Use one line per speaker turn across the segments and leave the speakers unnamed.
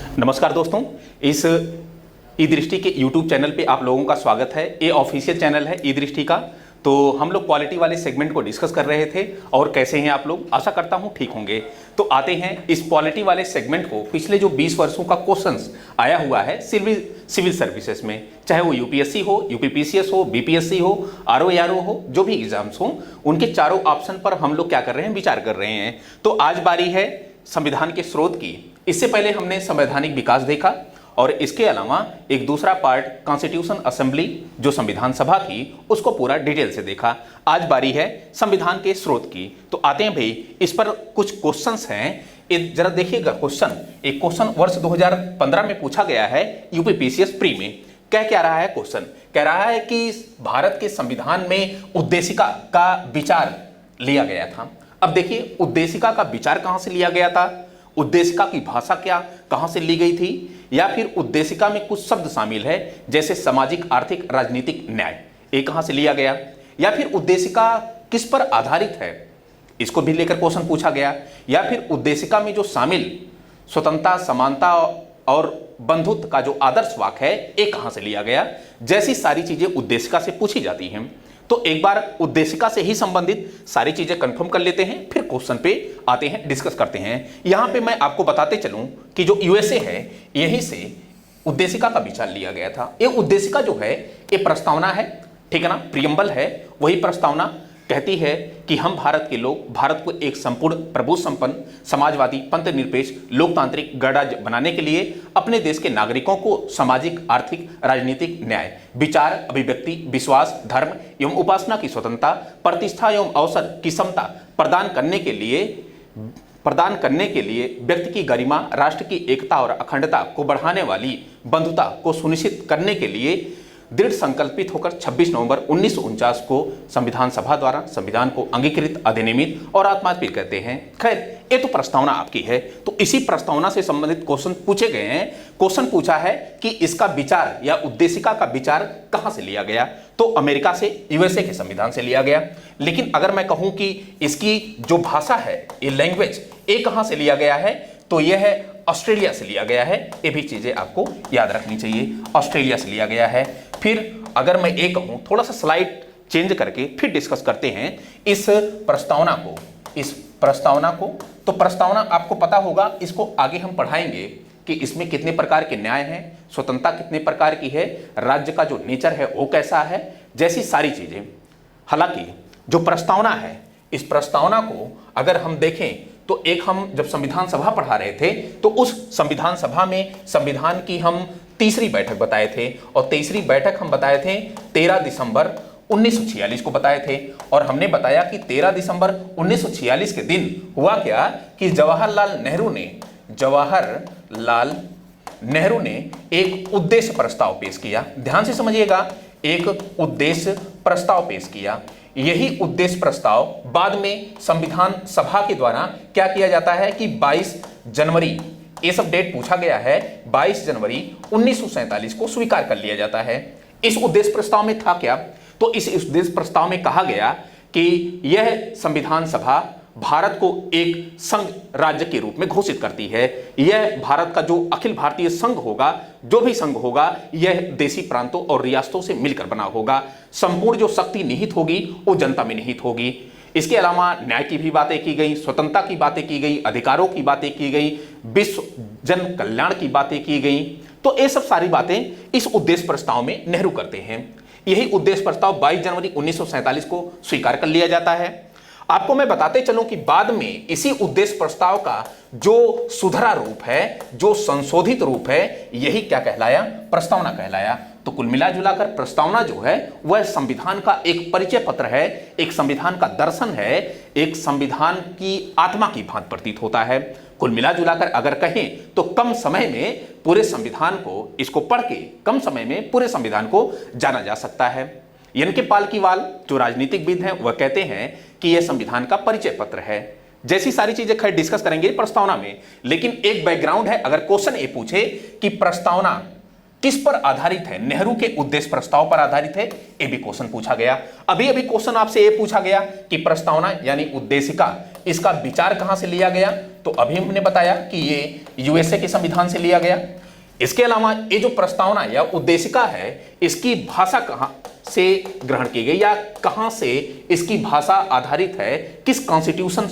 नमस्कार दोस्तों, इस ई दृष्टि के YouTube चैनल पे आप लोगों का स्वागत है। ये ऑफिशियल चैनल है ई दृष्टि का। तो हम लोग क्वालिटी वाले सेगमेंट को डिस्कस कर रहे थे। और कैसे हैं आप लोग? आशा करता हूं ठीक होंगे। तो आते हैं इस क्वालिटी वाले सेगमेंट को। पिछले जो 20 वर्षों का क्वेश्चंस आया हुआ है सिविल सर्विसेज में, चाहे वो यूपीएससी हो, यूपीपीसीएस हो, बीपीएससी हो, आरओ हो, जो भी एग्जाम्स हो, उनके चारों ऑप्शन पर हम लोग क्या कर रहे हैं, विचार कर रहे हैं। तो आज बारी है संविधान के स्रोत की। इससे पहले हमने संवैधानिक विकास देखा और इसके अलावा एक दूसरा पार्ट कॉन्स्टिट्यूशन असेंबली जो संविधान सभा थी उसको पूरा डिटेल से देखा। आज बारी है संविधान के स्रोत की। तो आते हैं भाई, इस पर कुछ क्वेश्चंस हैं, जरा देखिएगा क्वेश्चन। एक क्वेश्चन वर्ष 2015 में पूछा गया है यूपीपीसीएस प्री में। क्या रहा है क्वेश्चन? कह रहा है कि भारत के संविधान में उद्देशिका का विचार लिया गया था। अब देखिए, उद्देशिका का विचार कहां से लिया गया था, उद्देशिका की भाषा कहां से ली गई थी, या फिर उद्देशिका में कुछ शब्द शामिल है जैसे सामाजिक, आर्थिक, राजनीतिक न्याय, ये कहां से लिया गया, या फिर उद्देशिका किस पर आधारित है, इसको भी लेकर क्वेश्चन पूछा गया। या फिर उद्देशिका में जो शामिल स्वतंत्रता, समानता और बंधुत्व का जो आदर्श वाक्य है ये कहां से लिया गया, जैसी सारी चीजें उद्देशिका से पूछी जाती हैं। तो एक बार उद्देशिका से ही संबंधित सारी चीजें कंफर्म कर लेते हैं, फिर क्वेश्चन पे आते हैं, डिस्कस करते हैं। यहां पे मैं आपको बताते चलूं कि जो यूएसए है यहीं से उद्देशिका का विचार लिया गया था। ये उद्देशिका जो है ये प्रस्तावना है, ठीक है ना, प्रियम्बल है। वही प्रस्तावना कहती है कि हम भारत के लोग भारत को एक संपूर्ण, प्रभु संपन्न, समाजवादी, पंथ निरपेक्ष, लोकतांत्रिक गणराज्य बनाने के लिए अपने देश के नागरिकों को सामाजिक, आर्थिक, राजनीतिक न्याय, विचार, अभिव्यक्ति, विश्वास, धर्म एवं उपासना की स्वतंत्रता, प्रतिष्ठा एवं अवसर की समता प्रदान करने के लिए व्यक्ति की गरिमा, राष्ट्र की एकता और अखंडता को बढ़ाने वाली बंधुता को सुनिश्चित करने के लिए दृढ़ संकल्पित होकर 26 नवंबर 1949 को संविधान सभा द्वारा संविधान को अंगीकृत, अधिनियमित और आत्मार्पित करते हैं। खैर, ये तो प्रस्तावना आपकी है। तो इसी प्रस्तावना से संबंधित क्वेश्चन पूछे गए हैं। क्वेश्चन पूछा है कि इसका विचार या उद्देशिका का विचार कहां से लिया गया, तो अमेरिका से, यूएसए के संविधान से लिया गया। लेकिन अगर मैं कहूं कि इसकी जो भाषा है, ये लैंग्वेज, ये कहां से लिया गया है, तो यह है ऑस्ट्रेलिया से लिया गया है। ये भी चीजें आपको याद रखनी चाहिए, ऑस्ट्रेलिया से लिया गया है। फिर अगर मैं ये कहूं, थोड़ा सा स्लाइड चेंज करके फिर डिस्कस करते हैं इस प्रस्तावना को। तो प्रस्तावना आपको पता होगा, इसको आगे हम पढ़ाएंगे कि इसमें कितने प्रकार के न्याय हैं, स्वतंत्रता कितने प्रकार की है, राज्य का जो नेचर है वो कैसा है, जैसी सारी चीजें। हालांकि जो प्रस्तावना है, इस प्रस्तावना को अगर हम देखें तो एक, हम जब संविधान सभा पढ़ा रहे थे तो उस संविधान सभा में संविधान की हम तीसरी बैठक बताए थे, और तीसरी बैठक हम बताए थे 13 दिसंबर 1946 को बताए थे। और हमने बताया कि 13 दिसंबर 1946 के दिन हुआ क्या कि जवाहरलाल नेहरू ने एक उद्देश्य प्रस्ताव पेश किया। ध्यान से समझिएगा, एक उद्देश्य प्रस्ताव पेश किया। यही उद्देश्य प्रस्ताव बाद में संविधान सभा के द्वारा क्या किया जाता है कि 22 जनवरी, ये सब डेट पूछा गया है, 22 जनवरी 1947 को स्वीकार कर लिया जाता है। इस उद्देश्य प्रस्ताव में था क्या, तो इस उद्देश्य प्रस्ताव में कहा गया कि यह संविधान सभा भारत को एक संघ राज्य के रूप में घोषित करती है। यह भारत का जो अखिल भारतीय संघ होगा, जो भी संघ होगा, यह देशी प्रांतों और रियासतों से मिलकर बना होगा। संपूर्ण जो शक्ति निहित होगी वो जनता में निहित होगी। इसके अलावा न्याय की भी बातें की गई, स्वतंत्रता की बातें की गई, अधिकारों की बातें की गई, विश्व जन कल्याण की बातें की गई। तो ये सब सारी बातें इस उद्देश्य प्रस्ताव में नेहरू करते हैं। यही उद्देश्य प्रस्ताव 22 जनवरी 1947 को स्वीकार कर लिया जाता है। आपको मैं बताते चलूं कि बाद में इसी उद्देश्य प्रस्ताव का जो सुधरा रूप है, जो संशोधित रूप है, यही क्या कहलाया, प्रस्तावना कहलाया। तो कुल मिला जुलाकर प्रस्तावना जो है वह संविधान का एक परिचय पत्र है, एक संविधान का दर्शन है, एक संविधान की आत्मा की भांति प्रतीत होता है। कुल मिला जुलाकर अगर कहें तो कम समय में पूरे संविधान को, इसको पढ़ के कम समय में पूरे संविधान को जाना जा सकता है। एन.के. पालकीवाल जो राजनीतिकविद हैं वह कहते हैं कि यह संविधान का परिचय पत्र है। जैसी सारी चीजें खैर डिस्कस करेंगे प्रस्तावना में, लेकिन एक बैकग्राउंड है। अगर क्वेश्चन ये पूछे कि प्रस्तावना किस पर आधारित है, नेहरू के उद्देश्य प्रस्ताव पर आधारित है, ये भी क्वेश्चन पूछा गया। अभी क्वेश्चन आपसे ये पूछा गया कि प्रस्तावना यानी उद्देशिका, इसका विचार कहां से लिया गया, तो अभी हमने बताया कि ये यूएसए के संविधान से लिया गया। इसके अलावा ये जो प्रस्तावना या उद्देशिका है, इसकी भाषा कहाँ से ग्रहण की गई या कहाँ से इसकी भाषा आधारित है, किस कॉन्स्टिट्यूशन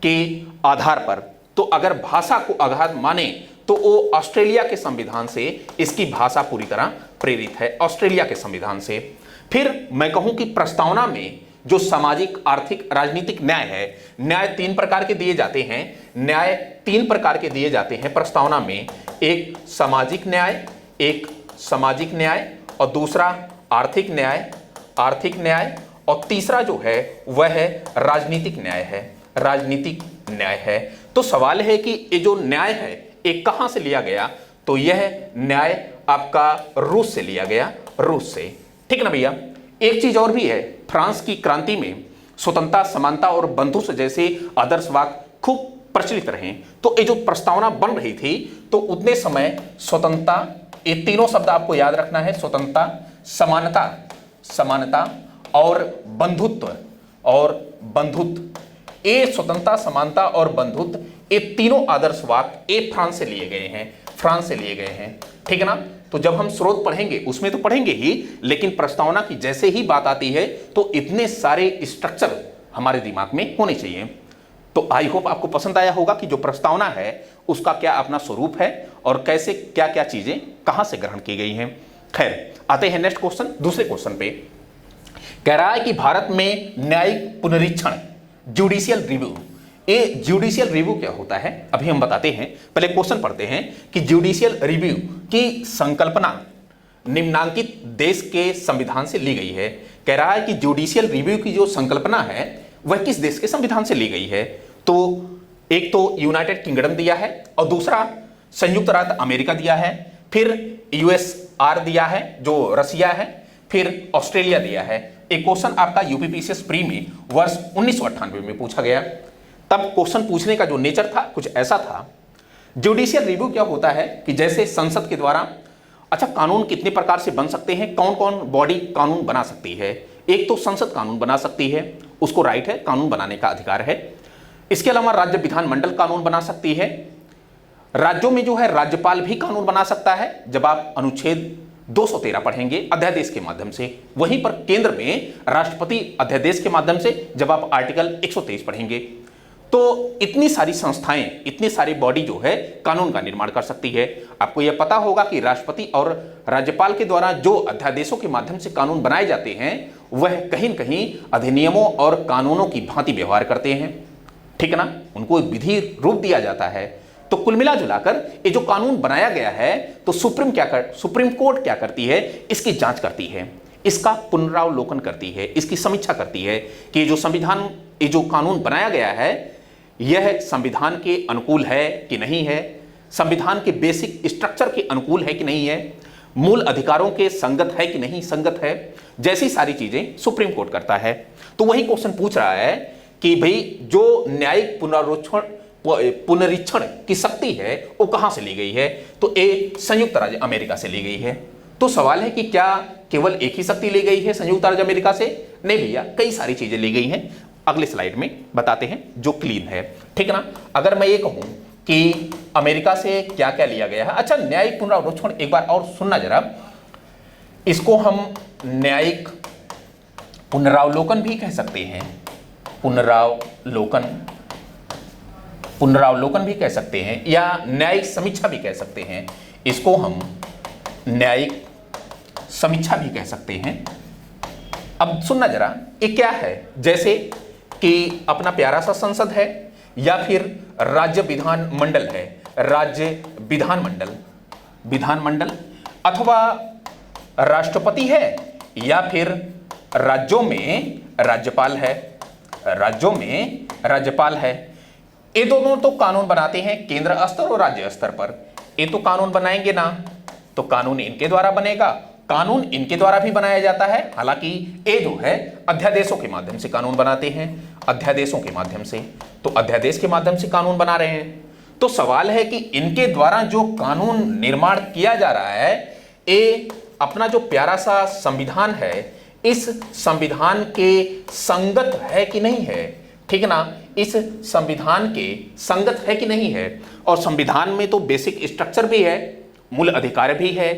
के आधार पर? तो अगर भाषा को आधार माने तो वो ऑस्ट्रेलिया के संविधान से इसकी भाषा पूरी तरह प्रेरित है, ऑस्ट्रेलिया के संविधान से। फिर मैं कहूं कि प्रस्तावना में जो सामाजिक, आर्थिक, राजनीतिक न्याय है, न्याय 3 प्रकार के दिए जाते हैं। न्याय 3 प्रकार के दिए जाते हैं प्रस्तावना में। एक सामाजिक न्याय और दूसरा आर्थिक न्याय और तीसरा जो है वह है राजनीतिक न्याय है। तो सवाल है कि ये जो न्याय है ये कहां से लिया गया? तो यह न्याय आपका रूस से लिया गया, रूस से। ठीक ना भैया? एक चीज और भी है, फ्रांस की क्रांति में स्वतंत्रता, समानता और बंधुत्व जैसे आदर्श वाक्य खूब प्रचलित रहे। तो ये जो प्रस्तावना बन रही थी तो उतने समय स्वतंत्रता, ये तीनों शब्द आपको याद रखना है, स्वतंत्रता, समानता और बंधुत्व। ये स्वतंत्रता, समानता और बंधुत्व, ये तीनों आदर्श वाक्य ये फ्रांस से लिए गए हैं। ठीक है ना? तो जब हम स्रोत पढ़ेंगे उसमें तो पढ़ेंगे ही, लेकिन प्रस्तावना की जैसे ही बात आती है तो इतने सारे स्ट्रक्चर हमारे दिमाग में होने चाहिए। तो आई होप आपको पसंद आया होगा कि जो प्रस्तावना है उसका क्या अपना स्वरूप है और कैसे क्या क्या चीजें कहां से ग्रहण की गई हैं। खैर, आते हैं नेक्स्ट क्वेश्चन, दूसरे क्वेश्चन पे। कह रहा है कि भारत में न्यायिक पुनरीक्षण, जुडिशियल रिव्यू, ये जुडिशियल रिव्यू क्या होता है अभी हम बताते हैं। पहले क्वेश्चन पढ़ते हैं कि जुडिशियल रिव्यू की संकल्पना निम्नांकित देश के संविधान से ली गई है। कह रहा है कि जुडिशियल रिव्यू की जो संकल्पना है वह किस देश के संविधान से ली गई है? तो एक तो यूनाइटेड किंगडम दिया है और दूसरा संयुक्त राज्य अमेरिका दिया है, फिर यूएसआर दिया है जो रसिया है, फिर ऑस्ट्रेलिया दिया है। एक क्वेश्चन आपका यूपीपीसीएस प्री में वर्ष 1998 में पूछा गया। तब क्वेश्चन पूछने का जो नेचर था कुछ ऐसा था। जुडिशियल रिव्यू क्या होता है कि जैसे संसद के द्वारा, अच्छा कानून कितने प्रकार से बन सकते हैं, कौन कौन बॉडी कानून बना सकती है? एक तो संसद कानून बना सकती है, उसको राइट है, कानून बनाने का अधिकार है। इसके अलावा राज्य विधानमंडल कानून बना सकती है। राज्यों में जो है राज्यपाल भी कानून बना सकता है, जब आप अनुच्छेद 213 पढ़ेंगे अध्यादेश के माध्यम से। वहीं पर केंद्र में राष्ट्रपति अध्यादेश के माध्यम से, जब आप आर्टिकल 123 पढ़ेंगे। तो इतनी सारी संस्थाएं, इतनी सारी बॉडी जो है कानून का निर्माण कर सकती है। आपको यह पता होगा कि राष्ट्रपति और राज्यपाल के द्वारा जो अध्यादेशों के माध्यम से कानून बनाए जाते हैं वह कहीं न कहीं अधिनियमों और कानूनों की भांति व्यवहार करते हैं। ठीक है ना? उनको एक विधि रूप दिया जाता है। तो कुल मिला जुलाकर ये जो कानून बनाया गया है तो सुप्रीम कोर्ट क्या करती है? इसकी जांच करती है, इसका पुनरावलोकन करती है, इसकी समीक्षा करती है कि जो संविधान, ये जो कानून बनाया गया है यह संविधान के अनुकूल है कि नहीं है, संविधान के बेसिक स्ट्रक्चर के अनुकूल है कि नहीं है, मूल अधिकारों के संगत है कि नहीं संगत है, जैसी सारी चीजें सुप्रीम कोर्ट करता है। तो वही क्वेश्चन पूछ रहा है कि भाई जो न्यायिक पुनरीक्षण की शक्ति है वो कहां से ली गई है? तो ये संयुक्त राज्य अमेरिका से ली गई है। तो सवाल है कि क्या केवल एक ही शक्ति ली गई है संयुक्त राज्य अमेरिका से? नहीं भैया, कई सारी चीजें ली गई हैं। अगले स्लाइड में बताते हैं जो क्लीन है। ठीक है ना? अगर मैं ये कहूं कि अमेरिका से क्या क्या लिया गया है, अच्छा न्यायिक पुनरावलोकन एक बार और सुनना जरा, इसको हम न्यायिक पुनरावलोकन भी कह सकते हैं, पुनरावलोकन भी कह सकते हैं या न्यायिक समीक्षा भी कह सकते हैं। इसको हम न्यायिक समीक्षा भी कह सकते हैं। अब सुनना जरा, ये क्या है? जैसे कि अपना प्यारा सा संसद है या फिर राज्य विधानमंडल है, राज्य विधानमंडल अथवा राष्ट्रपति है या फिर राज्यों में राज्यपाल है। ये दोनों तो कानून बनाते हैं केंद्र स्तर और राज्य स्तर पर। ये तो कानून बनाएंगे ना, तो कानून इनके द्वारा बनेगा, कानून इनके द्वारा भी बनाया जाता है। हालांकि ये जो है अध्यादेशों के माध्यम से कानून बनाते हैं, अध्यादेशों के माध्यम से, तो अध्यादेश के माध्यम से कानून बना रहे हैं। तो सवाल है कि इनके द्वारा जो कानून निर्माण किया जा रहा है, ये अपना जो प्यारा सा संविधान है, इस संविधान के संगत है कि नहीं है, ठीक है ना, इस संविधान के संगत है कि नहीं है। और संविधान में तो बेसिक स्ट्रक्चर भी है, मूल अधिकार भी है,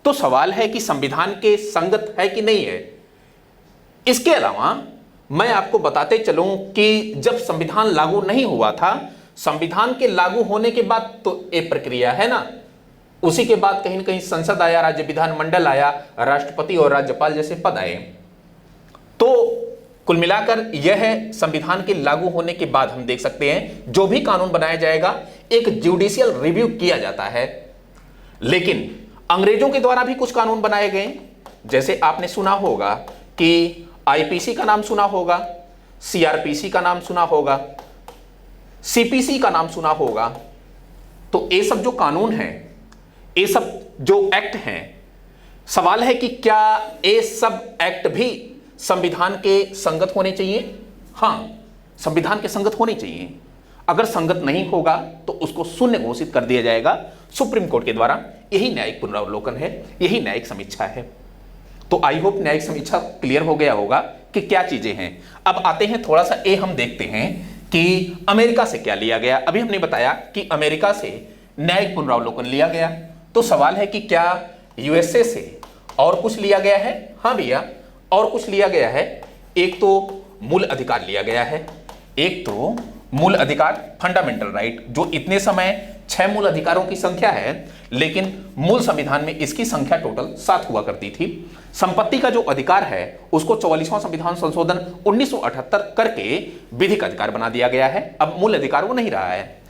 तो सवाल है कि संविधान के संगत है कि नहीं है। इसके अलावा मैं आपको बताते चलूं कि जब संविधान लागू नहीं हुआ था, संविधान के लागू होने के बाद तो एक प्रक्रिया है ना, उसी के बाद कहीं ना कहीं संसद आया, राज्य विधानमंडल आया, राष्ट्रपति और राज्यपाल जैसे पद आए। तो कुल मिलाकर यह है संविधान के लागू होने के बाद हम देख सकते हैं जो भी कानून बनाया जाएगा एक जुडिशियल रिव्यू किया जाता है। लेकिन अंग्रेजों के द्वारा भी कुछ कानून बनाए गए, जैसे आपने सुना होगा कि आईपीसी का नाम सुना होगा, सीआरपीसी का नाम सुना होगा, सीपीसी का नाम सुना होगा। तो ये सब जो कानून हैं, ये सब जो एक्ट हैं, सवाल है कि क्या ये सब एक्ट भी संविधान के संगत होने चाहिए? हां, संविधान के संगत होने चाहिए। अगर संगत नहीं होगा तो उसको शून्य घोषित कर दिया जाएगा सुप्रीम कोर्ट के द्वारा। यही न्यायिक पुनरावलोकन है, यही न्यायिक समीक्षा है। तो आई होप न्यायिक समीक्षा क्लियर हो गया होगा कि क्या चीजें हैं। अब आते हैं थोड़ा सा ये हम देखते हैं कि अमेरिका से क्या लिया गया। अभी हमने बताया कि अमेरिका से न्यायिक पुनरावलोकन लिया गया, तो सवाल है कि क्या यूएसए से और कुछ लिया गया है? हाँ भैया, और कुछ लिया गया है। एक तो मूल अधिकार लिया गया है, एक तो मूल अधिकार फंडामेंटल राइट, जो इतने समय 6 मूल अधिकारों की संख्या है, लेकिन मूल संविधान में इसकी संख्या टोटल 7 हुआ करती थी। संपत्ति का जो अधिकार है उसको 44वां संविधान संशोधन 1978 करके विधिक अधिकार बना दिया गया है। अब मूल अधिकार वो नहीं रहा है।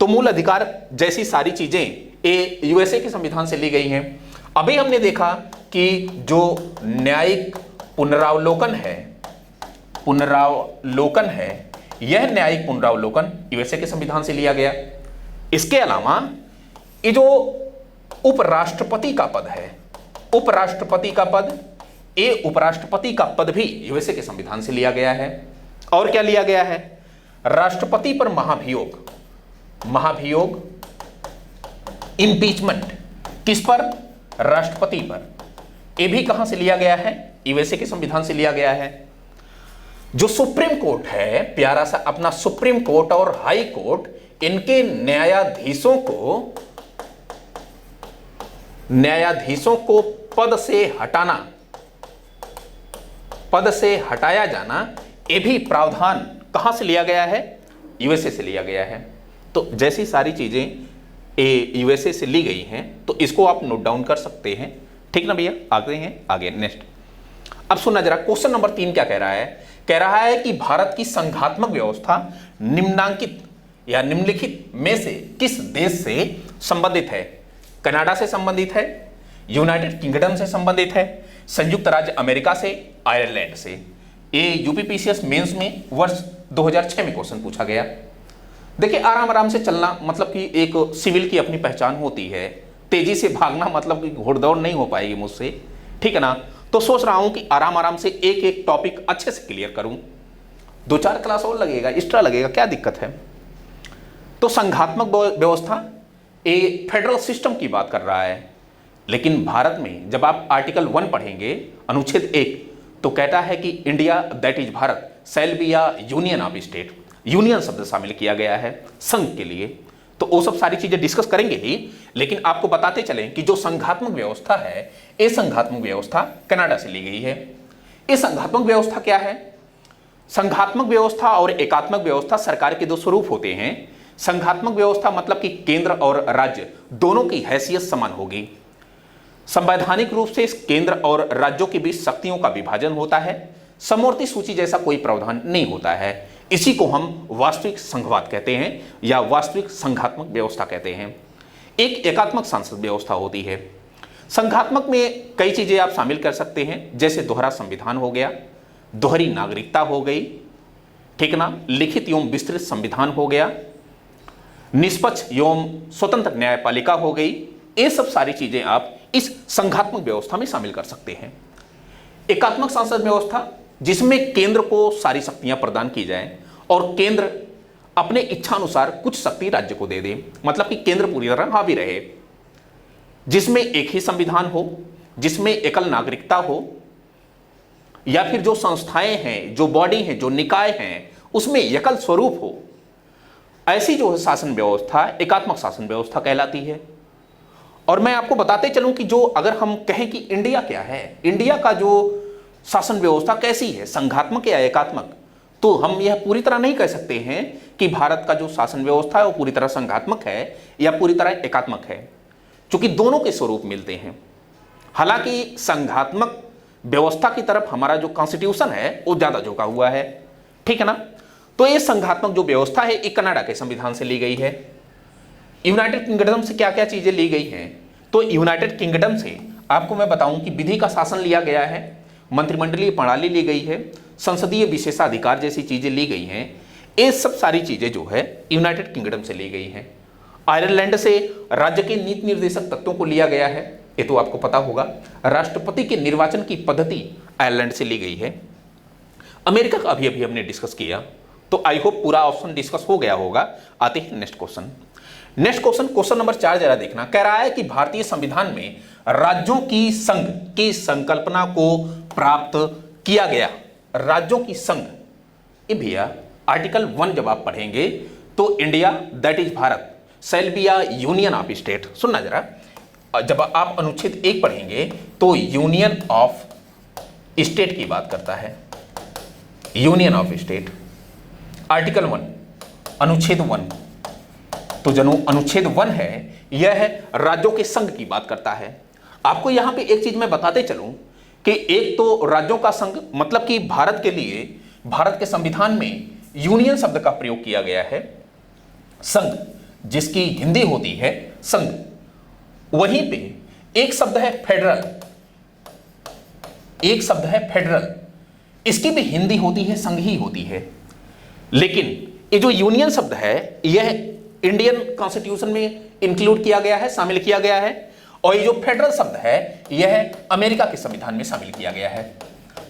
तो मूल अधिकार जैसी सारी चीजें ये यूएसए के संविधान से ली गई हैं। अभी हमने देखा कि जो न्यायिक पुनरावलोकन है, यह न्यायिक पुनरावलोकन यूएसए के संविधान से लिया गया। इसके अलावा ये जो उपराष्ट्रपति का पद है, उपराष्ट्रपति का पद भी यूएसए के संविधान से लिया गया है। और क्या लिया गया है? राष्ट्रपति पर महाभियोग, इंपीचमेंट, किस पर? राष्ट्रपति पर। यह भी कहां से लिया गया है? यूएसए के संविधान से लिया गया है। जो सुप्रीम कोर्ट है, प्यारा सा अपना सुप्रीम कोर्ट और हाई कोर्ट, इनके न्यायाधीशों को पद से हटाया जाना, यह भी प्रावधान कहां से लिया गया है? यूएसए से लिया गया है। तो जैसी सारी चीजें यूएसए से ली गई हैं, तो इसको आप नोट डाउन कर सकते हैं। ठीक ना भैया? आगे नेक्स्ट। अब सुनना जरा, क्वेश्चन नंबर 3 क्या कह रहा है? कह रहा है कि भारत की संघात्मक व्यवस्था निम्नांकित या निम्नलिखित में से किस देश से संबंधित है? कनाडा से संबंधित है, यूनाइटेड किंगडम से संबंधित है, संयुक्त राज्य अमेरिका से, आयरलैंड से। ये यूपीपीसीएस मेंस में वर्ष 2006 में क्वेश्चन पूछा गया। देखिए, आराम आराम से चलना मतलब कि एक सिविल की अपनी पहचान होती है। तेजी से भागना मतलब कि घोड़दौड़ नहीं हो पाएगी मुझसे, ठीक है ना। तो सोच रहा हूं कि आराम आराम से एक एक टॉपिक अच्छे से क्लियर करूं। 2-4 क्लास और लगेगा, एक्स्ट्रा लगेगा, क्या दिक्कत है। तो संघात्मक व्यवस्था एक फेडरल सिस्टम की बात कर रहा है, लेकिन भारत में जब आप आर्टिकल 1 पढ़ेंगे, अनुच्छेद 1, तो कहता है कि India that is Bharat shall be a union of state. Union शब्द शामिल किया गया है संघ के लिए। तो वो सब सारी चीजें डिस्कस करेंगे ही, लेकिन आपको बताते चलें कि जो संघात्मक व्यवस्था है, ये संघात्मक व्यवस्था कनाडा से ली गई है। ये संघात्मक व्यवस्था क्या है? संघात्मक व्यवस्था और एकात्मक व्यवस्था सरकार के दो स्वरूप होते हैं। संघात्मक व्यवस्था मतलब कि केंद्र और राज्य दोनों की हैसियत समान होगी। संवैधानिक रूप से इस केंद्र और राज्यों के बीच शक्तियों का विभाजन होता है। समवर्ती सूची जैसा कोई प्रावधान नहीं होता है। इसी को हम वास्तविक संघवाद कहते हैं या वास्तविक संघात्मक व्यवस्था कहते हैं। एक एकात्मक सांसद व्यवस्था होती है। संघात्मक में कई चीजें आप शामिल कर सकते हैं, जैसे दोहरा संविधान हो गया, दोहरी नागरिकता हो गई, ठीक ना, लिखित एवं विस्तृत संविधान हो गया, निष्पक्ष एवं स्वतंत्र न्यायपालिका हो गई। ये सब सारी चीजें आप इस संघात्मक व्यवस्था में शामिल कर सकते हैं। एकात्मक संसद व्यवस्था जिसमें केंद्र को सारी शक्तियां प्रदान की जाएं और केंद्र अपने इच्छानुसार कुछ शक्ति राज्य को दे दे, मतलब कि केंद्र पूरी तरह हावी रहे, जिसमें एक ही संविधान हो, जिसमें एकल नागरिकता हो, या फिर जो संस्थाएं हैं, जो बॉडी हैं, जो निकाय हैं, उसमें एकल स्वरूप हो, ऐसी जो है शासन व्यवस्था एकात्मक शासन व्यवस्था कहलाती है। और मैं आपको बताते चलूं कि जो अगर हम कहें कि इंडिया क्या है, इंडिया का जो शासन व्यवस्था कैसी है, संघात्मक या एकात्मक, तो हम यह पूरी तरह नहीं कह सकते हैं कि भारत का जो शासन व्यवस्था है वो पूरी तरह संघात्मक है या पूरी तरह एकात्मक है, क्योंकि दोनों के स्वरूप मिलते हैं। हालांकि संघात्मक व्यवस्था की तरफ हमारा जो कॉन्स्टिट्यूशन है वो ज्यादा झुका हुआ है, ठीक है ना। तो ये संघात्मक जो व्यवस्था है ये कनाडा के संविधान से ली गई है। यूनाइटेड किंगडम से क्या क्या चीजें ली गई हैं, तो यूनाइटेड किंगडम से आपको मैं बताऊं कि विधि का शासन लिया गया है, मंत्रिमंडलीय प्रणाली ली गई है, संसदीय विशेषाधिकार जैसी चीजें ली गई हैं। ये सब सारी चीजें जो है यूनाइटेड किंगडम से ली गई हैं। आयरलैंड से राज्य के नीति निर्देशक तत्वों को लिया गया है, ये तो आपको पता होगा। राष्ट्रपति के निर्वाचन की पद्धति आयरलैंड से ली गई है। अमेरिका का अभी अभी हमने डिस्कस किया, तो आई होप पूरा ऑप्शन डिस्कस हो गया होगा। आते हैं next question. Next question, question number 4 जरा देखना। कह रहा है कि भारतीय संविधान में राज्यों की संघ की संकल्पना को प्राप्त किया गया। राज्यों की संघ, ये भैया आर्टिकल 1 जब आप पढ़ेंगे तो India that is Bharat shall be a union of state. सुनना जरा, जब आप अनुच्छेद 1 पढ़ेंगे तो यूनियन ऑफ स्टेट की बात करता है, यूनियन ऑफ स्टेट। आर्टिकल 1 अनुच्छेद 1, तो जनो अनुच्छेद 1 है, यह है राज्यों के संघ की बात करता है। आपको यहां पे एक चीज मैं बताते चलूं कि एक तो राज्यों का संघ मतलब कि भारत के लिए भारत के संविधान में यूनियन शब्द का प्रयोग किया गया है। संघ जिसकी हिंदी होती है संघ, वहीं पे एक शब्द है फेडरल, एक शब्द है फेडरल, इसकी भी हिंदी होती है संघ ही होती है। लेकिन ये जो यूनियन शब्द है यह इंडियन कॉन्स्टिट्यूशन में इंक्लूड किया गया है, शामिल किया गया है। और ये जो फेडरल शब्द है यह अमेरिका के संविधान में शामिल किया गया है,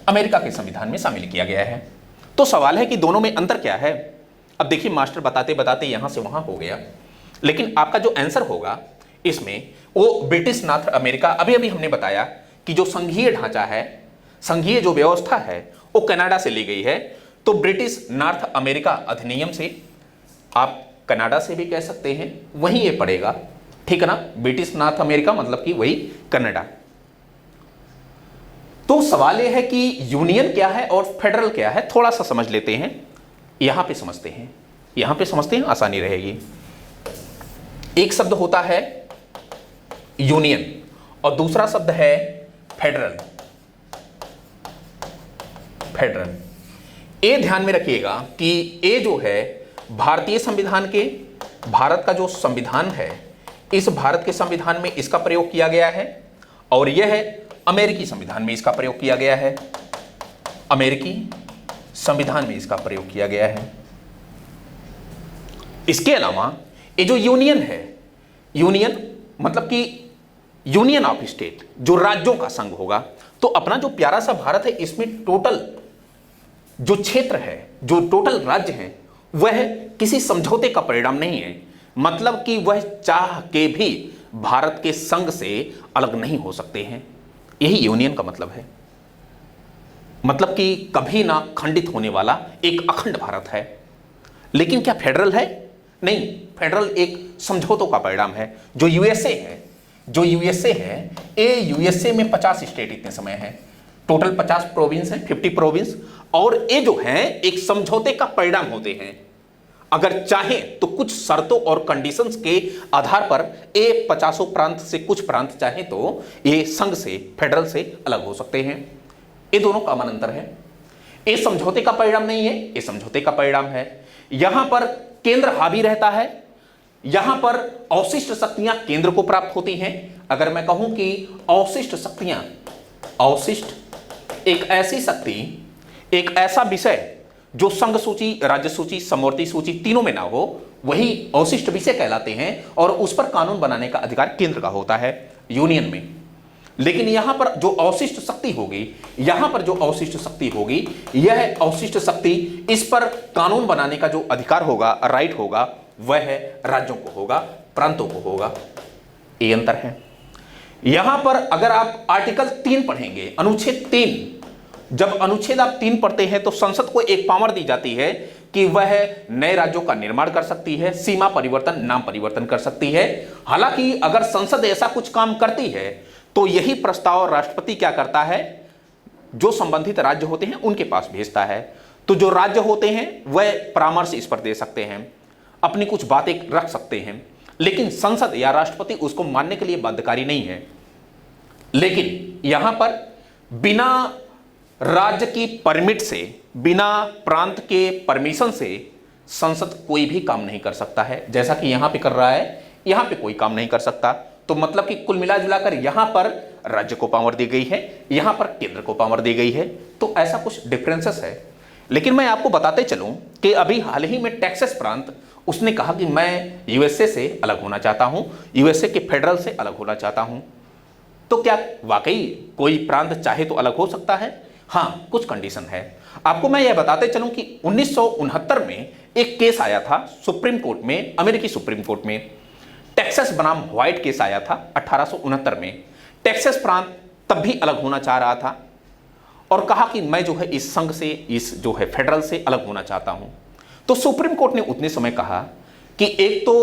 अमेरिका के संविधान में शामिल किया गया है। तो सवाल है कि दोनों में अंतर क्या है। अब देखिए मास्टर बताते बताते यहां से वहां हो गया, लेकिन आपका जो आंसर होगा इसमें वो ब्रिटिश नॉर्थ अमेरिका। अभी अभी हमने बताया कि जो संघीय ढांचा है, संघीय जो व्यवस्था है वो कनाडा से ली गई है। तो ब्रिटिश नॉर्थ अमेरिका अधिनियम से, आप कनाडा से भी कह सकते हैं, वहीं ये पड़ेगा, ठीक है ना। ब्रिटिश नॉर्थ अमेरिका मतलब कि वही कनाडा। तो सवाल यह है कि यूनियन क्या है और फेडरल क्या है, थोड़ा सा समझ लेते हैं। यहां पे समझते हैं, यहां पे समझते हैं, आसानी रहेगी। एक शब्द होता है यूनियन और दूसरा शब्द है फेडरल। फेडरल, ये ध्यान में रखिएगा कि ये जो है भारतीय संविधान के, भारत का जो संविधान है, इस भारत के संविधान में इसका प्रयोग किया गया है, और यह है अमेरिकी संविधान में इसका प्रयोग किया गया है, अमेरिकी संविधान में इसका प्रयोग किया गया है। इसके अलावा ये जो यूनियन है, यूनियन मतलब कि यूनियन ऑफ स्टेट, जो राज्यों का संघ होगा। तो अपना जो प्यारा सा भारत है, इसमें टोटल जो क्षेत्र है, जो टोटल राज्य है, वह किसी समझौते का परिणाम नहीं है। मतलब कि वह चाह के भी भारत के संघ से अलग नहीं हो सकते हैं। यही यूनियन का मतलब है। मतलब कि कभी ना खंडित होने वाला एक अखंड भारत है। लेकिन क्या फेडरल है? नहीं, फेडरल एक समझौतों का परिणाम है। जो यूएसए है, जो यूएसए है, ये यूएसए में 50 स्टेट इतने समय है, टोटल 50 प्रोविंस है, 50 प्रोविंस, और ये जो है एक समझौते का परिणाम होते हैं। अगर चाहे तो कुछ शर्तों और कंडीशंस के आधार पर ये 50 प्रांत से कुछ प्रांत चाहे तो ये संघ से, फेडरल से अलग हो सकते हैं। ये दोनों कॉमन अंतर है। ये समझौते का परिणाम नहीं है, ये समझौते का परिणाम है। यहां पर केंद्र हावी रहता है, यहां पर अवशिष्ट शक्तियां केंद्र को प्राप्त होती हैं। अगर मैं कहूं कि अवशिष्ट शक्तियां, अवशिष्ट एक ऐसी शक्ति, एक ऐसा विषय जो संघ सूची, राज्य सूची, समवर्ती सूची तीनों में ना हो, वही अवशिष्ट विषय कहलाते हैं, और उस पर कानून बनाने का अधिकार केंद्र का होता है यूनियन में। लेकिन यहां पर जो अवशिष्ट शक्ति होगी, यहां पर जो अवशिष्ट शक्ति होगी, यह अवशिष्ट शक्ति, इस पर कानून बनाने का जो अधिकार होगा, राइट होगा, वह है राज्यों को होगा, प्रांतों को होगा। ये अंतर है। यहां पर अगर आप आर्टिकल 3 पढ़ेंगे, अनुच्छेद 3, जब अनुच्छेद आप 3 पढ़ते हैं तो संसद को एक पावर दी जाती है कि वह नए राज्यों का निर्माण कर सकती है, सीमा परिवर्तन, नाम परिवर्तन कर सकती है। हालांकि अगर संसद ऐसा कुछ काम करती है तो यही प्रस्ताव राष्ट्रपति क्या करता है, जो संबंधित राज्य होते हैं उनके पास भेजता है। तो जो राज्य होते हैं वह परामर्श इस पर दे सकते हैं, अपनी कुछ बातें रख सकते हैं, लेकिन संसद या राष्ट्रपति उसको मानने के लिए बाध्यकारी नहीं है। लेकिन यहां पर बिना राज्य की परमिट से, बिना प्रांत के परमिशन से संसद कोई भी काम नहीं कर सकता है, जैसा कि यहां पे कर रहा है। यहां पे कोई काम नहीं कर सकता। तो मतलब कि कुल मिला जुलाकर यहां पर राज्य को पावर दी गई है, यहां पर केंद्र को पावर दी गई है। तो ऐसा कुछ डिफरेंसेस है। लेकिन मैं आपको बताते चलूं कि अभी हाल ही में टेक्सास प्रांत, उसने कहा कि मैं यूएसए से अलग होना चाहता हूं, यूएसए के फेडरल से अलग होना चाहता हूं। तो क्या वाकई कोई प्रांत चाहे तो अलग हो सकता है? हाँ, कुछ कंडीशन है। आपको मैं यह बताते चलूं कि 1969 में एक केस आया था सुप्रीम कोर्ट में, अमेरिकी सुप्रीम कोर्ट में। टेक्सास बनाम व्हाइट केस आया था 1869 में। टेक्सास प्रांत तब भी अलग होना चाह रहा था और कहा कि मैं जो है इस संघ से, इस जो है फेडरल से अलग होना चाहता हूं। तो सुप्रीम कोर्ट ने उतने समय कहा कि एक तो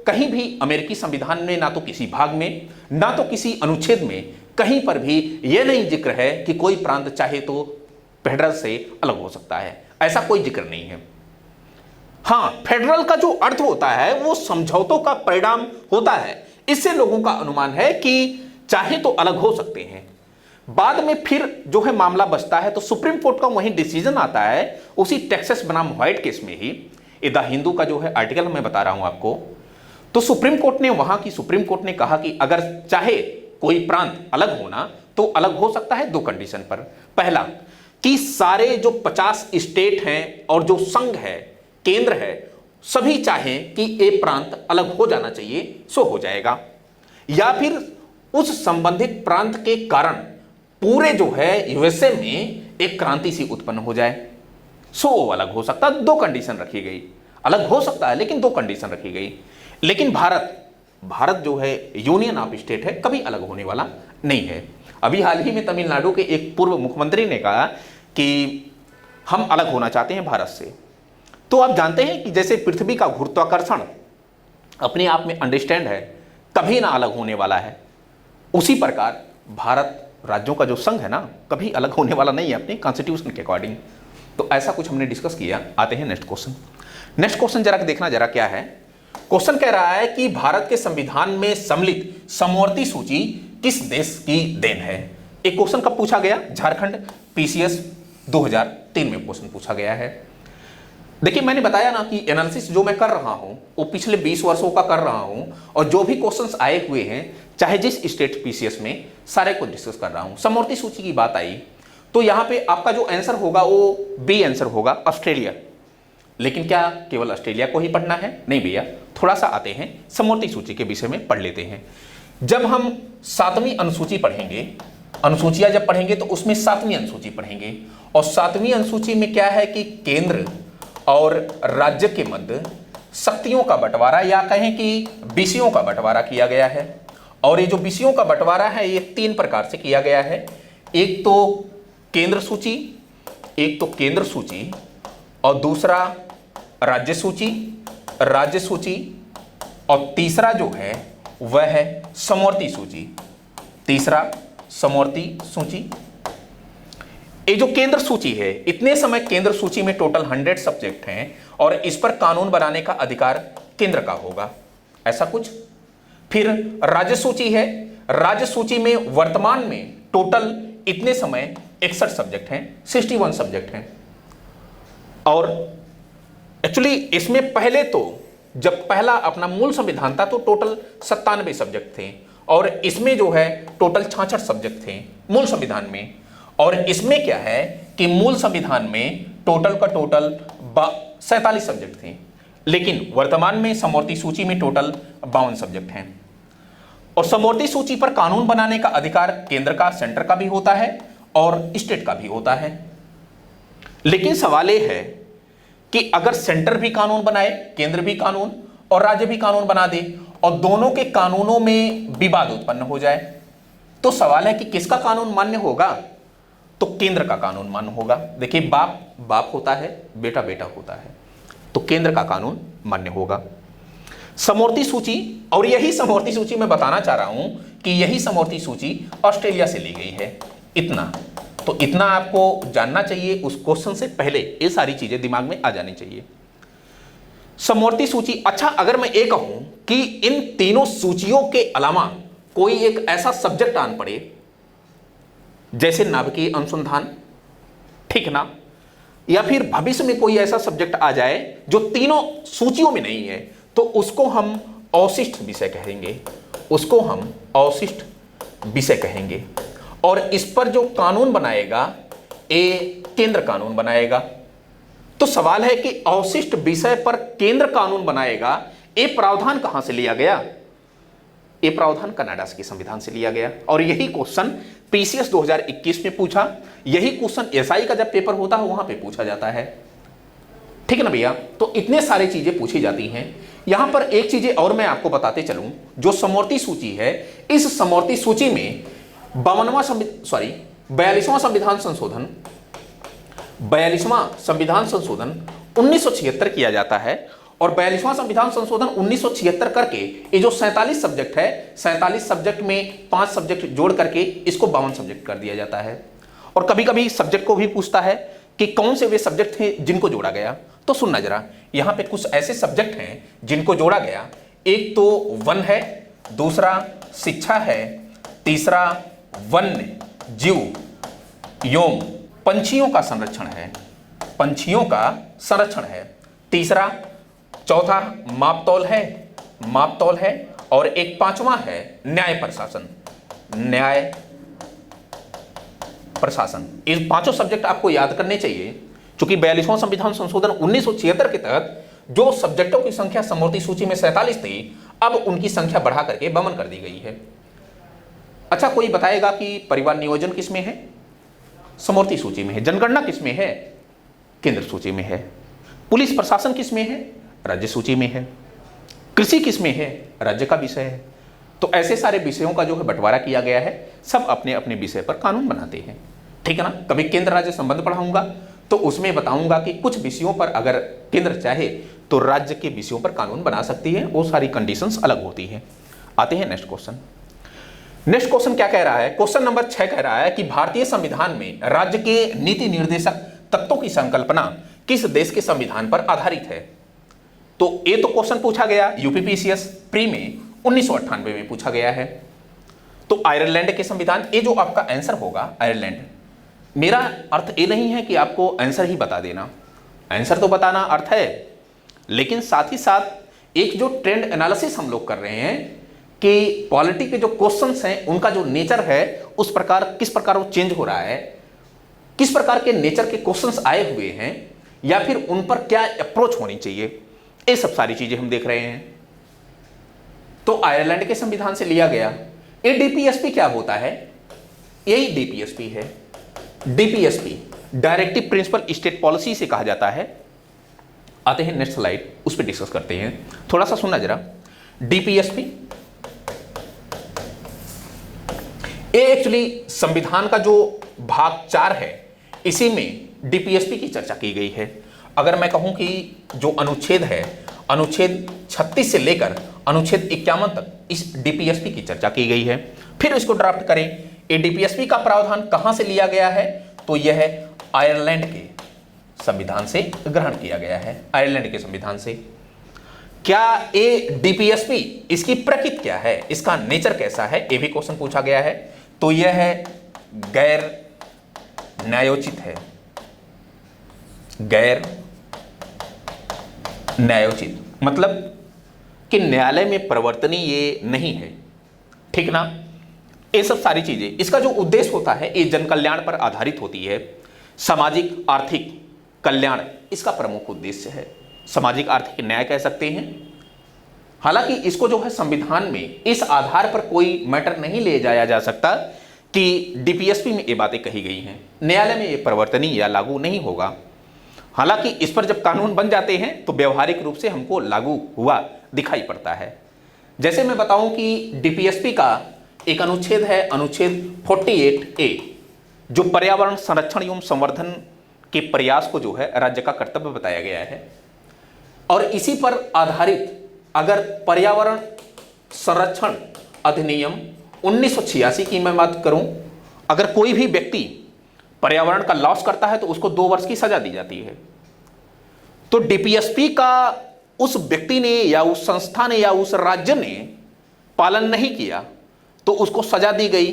कहीं भी अमेरिकी संविधान में, ना तो किसी भाग में, ना तो किसी अनुच्छेद में कहीं पर भी यह नहीं जिक्र है कि कोई प्रांत चाहे तो फेडरल से अलग हो सकता है। ऐसा कोई जिक्र नहीं है। हां, फेडरल का जो अर्थ होता है वो समझौतों का परिणाम होता है। इससे लोगों का अनुमान है कि चाहे तो अलग हो सकते हैं। बाद में फिर जो है मामला बचता है तो सुप्रीम कोर्ट का वही डिसीजन आता है, उसी टेक्सास बनाम व्हाइट केस में ही। द हिंदू का जो है आर्टिकल मैं बता रहा हूं आपको। तो सुप्रीम कोर्ट ने, वहां की सुप्रीम कोर्ट ने कहा कि अगर चाहे कोई प्रांत अलग होना तो अलग हो सकता है दो कंडीशन पर। पहला, कि सारे जो 50 स्टेट हैं और जो संघ है, केंद्र है, सभी चाहें कि एक प्रांत अलग हो जाना चाहिए, सो हो जाएगा। या फिर उस संबंधित प्रांत के कारण पूरे जो है यूएसए में एक क्रांति सी उत्पन्न हो जाए, सो वो अलग हो सकता। दो कंडीशन रखी गई। अलग हो सकता है लेकिन दो कंडीशन रखी गई। लेकिन भारत जो है यूनियन ऑफ स्टेट है, कभी अलग होने वाला नहीं है। अभी हाल ही में तमिलनाडु के एक पूर्व मुख्यमंत्री ने कहा कि हम अलग होना चाहते हैं भारत से। तो आप जानते हैं कि जैसे पृथ्वी का गुरुत्वाकर्षण अपने आप में अंडरस्टैंड है, कभी ना अलग होने वाला है, उसी प्रकार भारत राज्यों का जो संघ है ना, कभी अलग होने वाला नहीं है अपने कॉन्स्टिट्यूशन के अकॉर्डिंग। तो ऐसा कुछ हमने डिस्कस किया। आते हैं नेक्स्ट क्वेश्चन। नेक्स्ट क्वेश्चन जरा देखना, जरा क्या है क्वेश्चन। कह रहा है कि भारत के संविधान में सम्मिलित समवर्ती सूची किस देश की देन है। एक क्वेश्चन कब पूछा गया? झारखंड पीसीएस 2003 में क्वेश्चन पूछा गया है। देखिए, मैंने बताया ना कि एनालिसिस जो मैं कर रहा हूं वो पिछले 20 वर्षों का कर रहा हूं, और जो भी क्वेश्चंस आए हुए हैं चाहे जिस स्टेट पीसीएस में, सारे को डिस्कस कर रहा हूं। समवर्ती सूची की बात आई तो यहां पे आपका जो आंसर होगा वो बी आंसर होगा, ऑस्ट्रेलिया। लेकिन क्या केवल ऑस्ट्रेलिया को ही पढ़ना है? नहीं भैया, थोड़ा सा आते हैं समवर्ती सूची के विषय में पढ़ लेते हैं। जब हम 7वीं अनुसूची पढ़ेंगे, अनुसूचियां जब पढ़ेंगे तो उसमें 7वीं अनुसूची पढ़ेंगे, और 7वीं अनुसूची में क्या है कि केंद्र और राज्य के मध्य शक्तियों का बंटवारा, या कहें कि विषयों का बंटवारा किया गया है। और ये जो विषयों का बंटवारा है ये 3 प्रकार से किया गया है। एक तो केंद्र सूची, एक तो केंद्र सूची, और दूसरा राज्य सूची, राज्य सूची, और तीसरा जो है वह है समवर्ती सूची। तीसरा समवर्ती सूची। ये जो केंद्र सूची है, इतने समय केंद्र सूची में टोटल 100 सब्जेक्ट हैं और इस पर कानून बनाने का अधिकार केंद्र का होगा, ऐसा कुछ। फिर राज्य सूची है, राज्य सूची में वर्तमान में टोटल इतने समय 61 सब्जेक्ट हैं, 61 सब्जेक्ट हैं। और एक्चुअली इसमें पहले तो जब पहला अपना मूल संविधान था तो टोटल 97 सब्जेक्ट थे, और इसमें जो है टोटल 66 सब्जेक्ट थे मूल संविधान में। और इसमें क्या है कि मूल संविधान में टोटल का टोटल 47 सब्जेक्ट थे, लेकिन वर्तमान में समवर्ती सूची में टोटल 52 सब्जेक्ट हैं। और समवर्ती सूची पर कानून बनाने का अधिकार केंद्र का, सेंटर का भी होता है और स्टेट का भी होता है। लेकिन सवाल यह है कि अगर सेंटर भी कानून बनाए, केंद्र भी कानून और राज्य भी कानून बना दे, और दोनों के कानूनों में विवाद उत्पन्न हो जाए, तो सवाल है कि किसका कानून मान्य होगा? तो केंद्र का कानून मान्य होगा। देखिए, बाप बाप होता है, बेटा बेटा होता है। तो केंद्र का कानून मान्य होगा। समवर्ती सूची, और यही समवर्ती सूची मैं बताना चाह रहा हूं कि यही समवर्ती सूची ऑस्ट्रेलिया से ली गई है। इतना तो इतना आपको जानना चाहिए, उस क्वेश्चन से पहले ये सारी चीजें दिमाग में आ जानी चाहिए। समवर्ती सूची, अच्छा अगर मैं ये कहूं कि इन तीनों सूचियों के अलावा कोई एक ऐसा सब्जेक्ट आन पड़े जैसे नाभिकीय अनुसंधान, ठीक ना, या फिर भविष्य में कोई ऐसा सब्जेक्ट आ जाए जो तीनों सूचियों में नहीं है, तो उसको हम अवशिष्ट विषय कहेंगे, उसको हम अवशिष्ट विषय कहेंगे। और इस पर जो कानून बनाएगा ये केंद्र कानून बनाएगा। तो सवाल है कि अवशिष्ट विषय पर केंद्र कानून बनाएगा, ये प्रावधान कहां से लिया गया? ये प्रावधान कनाडा के संविधान से लिया गया। और यही क्वेश्चन पीसीएस 2021 में पूछा, यही क्वेश्चन एसआई का जब पेपर होता है वहां पे पूछा जाता है, ठीक है ना भैया। तो इतने सारे चीजें पूछी जाती हैं। यहां पर एक चीजें और मैं आपको बताते चलूं, जो समवर्ती सूची है, इस समवर्ती सूची में 42वां संविधान संशोधन 1976 किया जाता है। और 42वां संविधान संशोधन 1976 करके ये जो 47 सब्जेक्ट है, 47 सब्जेक्ट में 5 सब्जेक्ट जोड़ करके इसको 52 सब्जेक्ट कर दिया जाता है। और कभी कभी सब्जेक्ट को भी पूछता है कि कौन से वे सब्जेक्ट थे जिनको जोड़ा गया। तो सुनना जरा, यहां पे कुछ ऐसे सब्जेक्ट हैं जिनको जोड़ा गया। एक तो वन है, दूसरा शिक्षा है, तीसरा वन्य जीव एवं पंछियों का संरक्षण है, पंछियों का संरक्षण है, तीसरा, चौथा मापतौल है, और एक पांचवा है न्याय प्रशासन। ये पांचों सब्जेक्ट आपको याद करने चाहिए, क्योंकि 42वां संविधान संशोधन 1976 के तहत जो सब्जेक्टों की संख्या समवर्ती सूची में 47 थी, अब उनकी संख्या बढ़ा करके 52 कर दी गई है। अच्छा, कोई बताएगा कि परिवार नियोजन किसमें है? समवर्ती सूची में है। जनगणना किसमें है? केंद्र सूची में है। पुलिस प्रशासन किसमें है? राज्य सूची में है। कृषि किसमें है? राज्य का विषय है। तो ऐसे सारे विषयों का जो है बंटवारा किया गया है, सब अपने अपने विषय पर कानून बनाते हैं, ठीक है ना। कभी केंद्र राज्य संबंध पढ़ाऊंगा तो उसमें बताऊंगा कि कुछ विषयों पर अगर केंद्र चाहे तो राज्य के विषयों पर कानून बना सकती है, वो सारी कंडीशंस अलग होती हैं। आते हैं नेक्स्ट क्वेश्चन। नेक्स्ट क्वेश्चन क्या कह रहा है? क्वेश्चन नंबर 6 कह रहा है कि भारतीय संविधान में राज्य के नीति निर्देशक तत्वों की संकल्पना किस देश के संविधान पर आधारित है? तो ये तो क्वेश्चन पूछा गया यूपीपीसीएस प्री में 1998 में पूछा गया है। तो आयरलैंड के संविधान, ये जो आपका आंसर होगा आयरलैंड। मेरा अर्थ ये नहीं है कि आपको आंसर ही बता देना, आंसर तो बताना अर्थ है, लेकिन साथ ही साथ एक जो ट्रेंड एनालिसिस हम लोग कर रहे हैं कि पॉलिटी के जो क्वेश्चंस हैं उनका जो नेचर है उस प्रकार किस प्रकार वो चेंज हो रहा है, किस प्रकार के नेचर के क्वेश्चंस आए हुए हैं, या फिर उन पर क्या अप्रोच होनी चाहिए, ये सब सारी चीजें हम देख रहे हैं। तो आयरलैंड के संविधान से लिया गया। ये डीपीएसपी क्या होता है? यही डीपीएसपी है। DPSP directive principle state policy से कहा जाता है। आते हैं नेक्स्ट स्लाइड, उस पर डिस्कस करते हैं। थोड़ा सा सुनना जरा। डीपीएसपी ये एक्चुअली संविधान का जो भाग 4 है, इसी में डीपीएसपी की चर्चा की गई है। अगर मैं कहूं कि जो अनुच्छेद है, अनुच्छेद 36 से लेकर अनुच्छेद 51 तक इस डीपीएसपी की चर्चा की गई है। फिर इसको ड्राफ्ट करें। ये डीपीएसपी का प्रावधान कहां से लिया गया है? तो यह आयरलैंड के संविधान से ग्रहण किया गया है, आयरलैंड के संविधान से। क्या ये डीपीएसपी, इसकी प्रकृति क्या है, इसका नेचर कैसा है, ये भी क्वेश्चन पूछा गया है। तो यह है गैर न्यायोचित है, गैर न्यायोचित मतलब कि न्यायालय में प्रवर्तनीय ये नहीं है, ठीक ना। ये सब सारी चीजें, इसका जो उद्देश्य होता है ये जन कल्याण पर आधारित होती है। सामाजिक आर्थिक कल्याण इसका प्रमुख उद्देश्य है, सामाजिक आर्थिक न्याय कह सकते हैं। हालांकि इसको जो है संविधान में इस आधार पर कोई मैटर नहीं ले जाया जा सकता कि डीपीएसपी में ये बातें कही गई हैं, न्यायालय में ये प्रवर्तनीय या लागू नहीं होगा। हालांकि इस पर जब कानून बन जाते हैं तो व्यवहारिक रूप से हमको लागू हुआ दिखाई पड़ता है। जैसे मैं बताऊं कि डीपीएसपी का एक अनुच्छेद है, अनुच्छेद 48A, जो पर्यावरण संरक्षण एवं संवर्धन के प्रयास को जो है राज्य का कर्तव्य बताया गया है। और इसी पर आधारित अगर पर्यावरण संरक्षण अधिनियम 1986 की मैं बात करूं, अगर कोई भी व्यक्ति पर्यावरण का लॉस करता है तो उसको 2 वर्ष की सजा दी जाती है। तो डीपीएसपी का उस व्यक्ति ने या उस संस्था ने या उस राज्य ने पालन नहीं किया तो उसको सजा दी गई।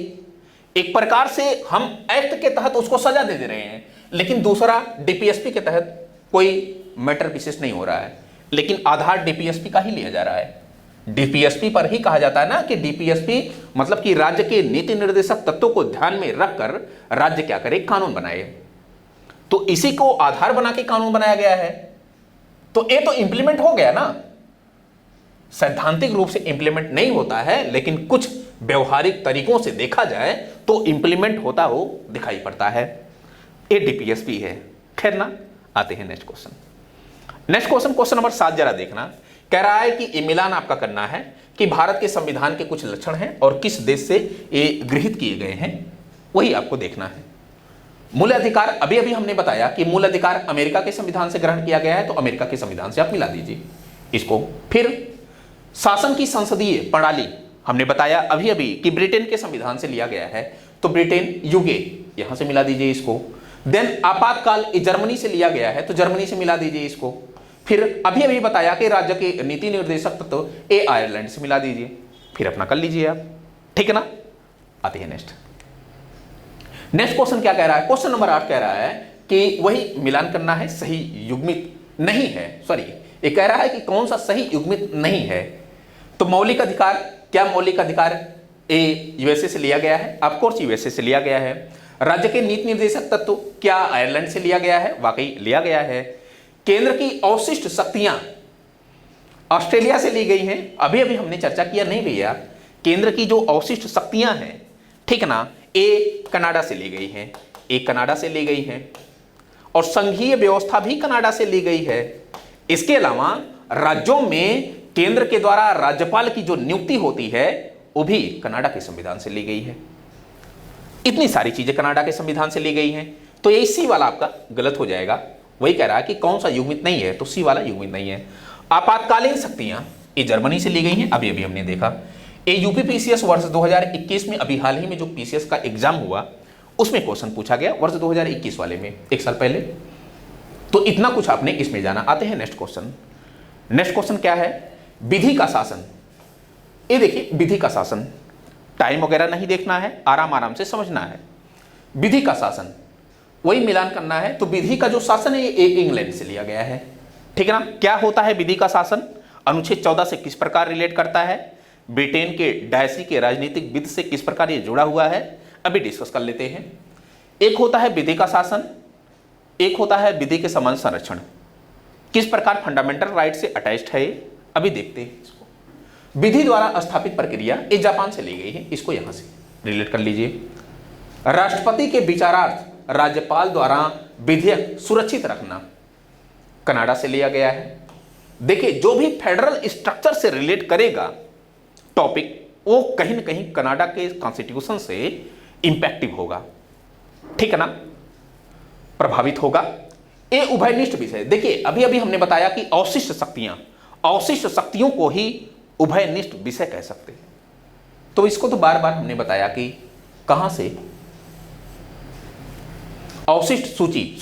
एक प्रकार से हम एक्ट के तहत उसको सजा दे रहे हैं, लेकिन दूसरा डीपीएसपी के तहत कोई मैटर विशेष नहीं हो रहा है, लेकिन आधार डीपीएसपी का ही लिया जा रहा है। डीपीएसपी पर ही कहा जाता है ना कि डीपीएसपी मतलब कि राज्य के नीति निर्देशक तत्वों को ध्यान में रखकर राज्य क्या करे, कानून बनाए। तो इसी को आधार बना के कानून बनाया गया है। तो ये तो इंप्लीमेंट हो गया ना, सैद्धांतिक रूप से इंप्लीमेंट नहीं होता है, लेकिन कुछ व्यवहारिक तरीकों से देखा जाए तो इंप्लीमेंट होता हो दिखाई पड़ता है। ये डीपीएसपी है। खैर ना, आते हैं next question. Next question, question number 7 जरा देखना। कह रहा है कि ये मिलान आपका करना है कि भारत के संविधान के कुछ लक्षण हैं और किस देश से ये गृहीत किए गए हैं, वही आपको देखना है। मूल अधिकार, अभी अभी हमने बताया कि मूल अधिकार अमेरिका के संविधान से ग्रहण किया गया है, तो अमेरिका के संविधान से आप मिला दीजिए इसको। फिर शासन की संसदीय प्रणाली हमने बताया अभी अभी कि ब्रिटेन के संविधान से लिया गया है, तो ब्रिटेन यूके यहां से मिला दीजिए इसको। देन आपातकाल जर्मनी से लिया गया है, तो जर्मनी से मिला दीजिए इसको। फिर अभी अभी बताया कि राज्य के नीति निर्देशक तत्व ए आयरलैंड से मिला दीजिए। फिर अपना कर लीजिए आप, ठीक है ना। आते हैं नेक्स्ट क्वेश्चन क्या कह रहा है। क्वेश्चन नंबर 8 कह रहा है कि वही मिलान करना है, सही युग्मित नहीं है। सॉरी, ये कह रहा है कि कौन सा सही युग्मित नहीं है। तो मौलिक अधिकार, क्या मौलिक अधिकार ए यूएसए से लिया गया है? ऑफ कोर्स यूएसए से लिया गया है। राज्य के नीति निर्देशक तत्व क्या आयरलैंड से लिया गया है? वाकई लिया गया है। केंद्र की अवशिष्ट शक्तियां ऑस्ट्रेलिया से ली गई हैं, अभी अभी हमने चर्चा किया नहीं भैया। केंद्र की जो अवशिष्ट शक्तियां हैं, ठीक है ना, ए कनाडा से ली गई हैं, ए कनाडा से ली गई हैं, और संघीय व्यवस्था भी कनाडा से ली गई है। इसके अलावा राज्यों में केंद्र के द्वारा राज्यपाल की जो नियुक्ति होती है वो भी कनाडा के संविधान से ली गई है। इतनी सारी चीजें कनाडा के संविधान से ली गई हैं, तो ये सी वाला आपका गलत हो जाएगा। वही कह रहा है कि कौन सा युग्मित नहीं है, तो सी वाला युग्मित नहीं है। आपातकालीन शक्तियां ये जर्मनी से ली गई हैं, अभी अभी हमने देखा। ये यूपी पीसीएस वर्ष 2021 में, अभी हाल ही में जो पीसीएस का एग्जाम हुआ उसमें क्वेश्चन पूछा गया, वर्ष 2021 वाले में, 1 साल पहले। तो इतना कुछ आपने इसमें जाना। आते हैं नेक्स्ट क्वेश्चन। नेक्स्ट क्वेश्चन क्या है? विधि का शासन। ये देखिए, विधि का शासन, टाइम वगैरह नहीं देखना है, आराम आराम से समझना है। विधि का शासन वही मिलान करना है। तो विधि का जो शासन है ये इंग्लैंड से लिया गया है, ठीक है ना। क्या होता है विधि का शासन? अनुच्छेद 14 से किस प्रकार रिलेट करता है? ब्रिटेन के डायसी के राजनीतिक विधि से किस प्रकार ये जुड़ा हुआ है, अभी डिस्कस कर लेते हैं। एक होता है विधि का शासन, एक होता है विधि के समान संरक्षण। किस प्रकार फंडामेंटल राइट से अटैच्ड है, अभी देखते हैं इसको। विधि द्वारा स्थापित प्रक्रिया ये जापान से ली गई है, इसको यहां से रिलेट कर लीजिए। राष्ट्रपति के विचारार्थ राज्यपाल द्वारा विधेयक सुरक्षित रखना, कनाडा से लिया गया है। देखिए, जो भी फेडरल स्ट्रक्चर से रिलेट करेगा टॉपिक, वो कहीं ना कहीं कनाडा के कॉन्स्टिट्यूशन से इंपैक्टिव होगा, ठीक है ना, प्रभावित होगा। ये उभयनिष्ठ विषय। देखिए, अभी अभी हमने बताया कि अवशिष्ट शक्तियां, अवशिष्ट शक्तियों को ही उभयनिष्ठ विषय कह सकते हैं। तो इसको तो बार बार हमने बताया कि कहां से अवशिष्ट सूची,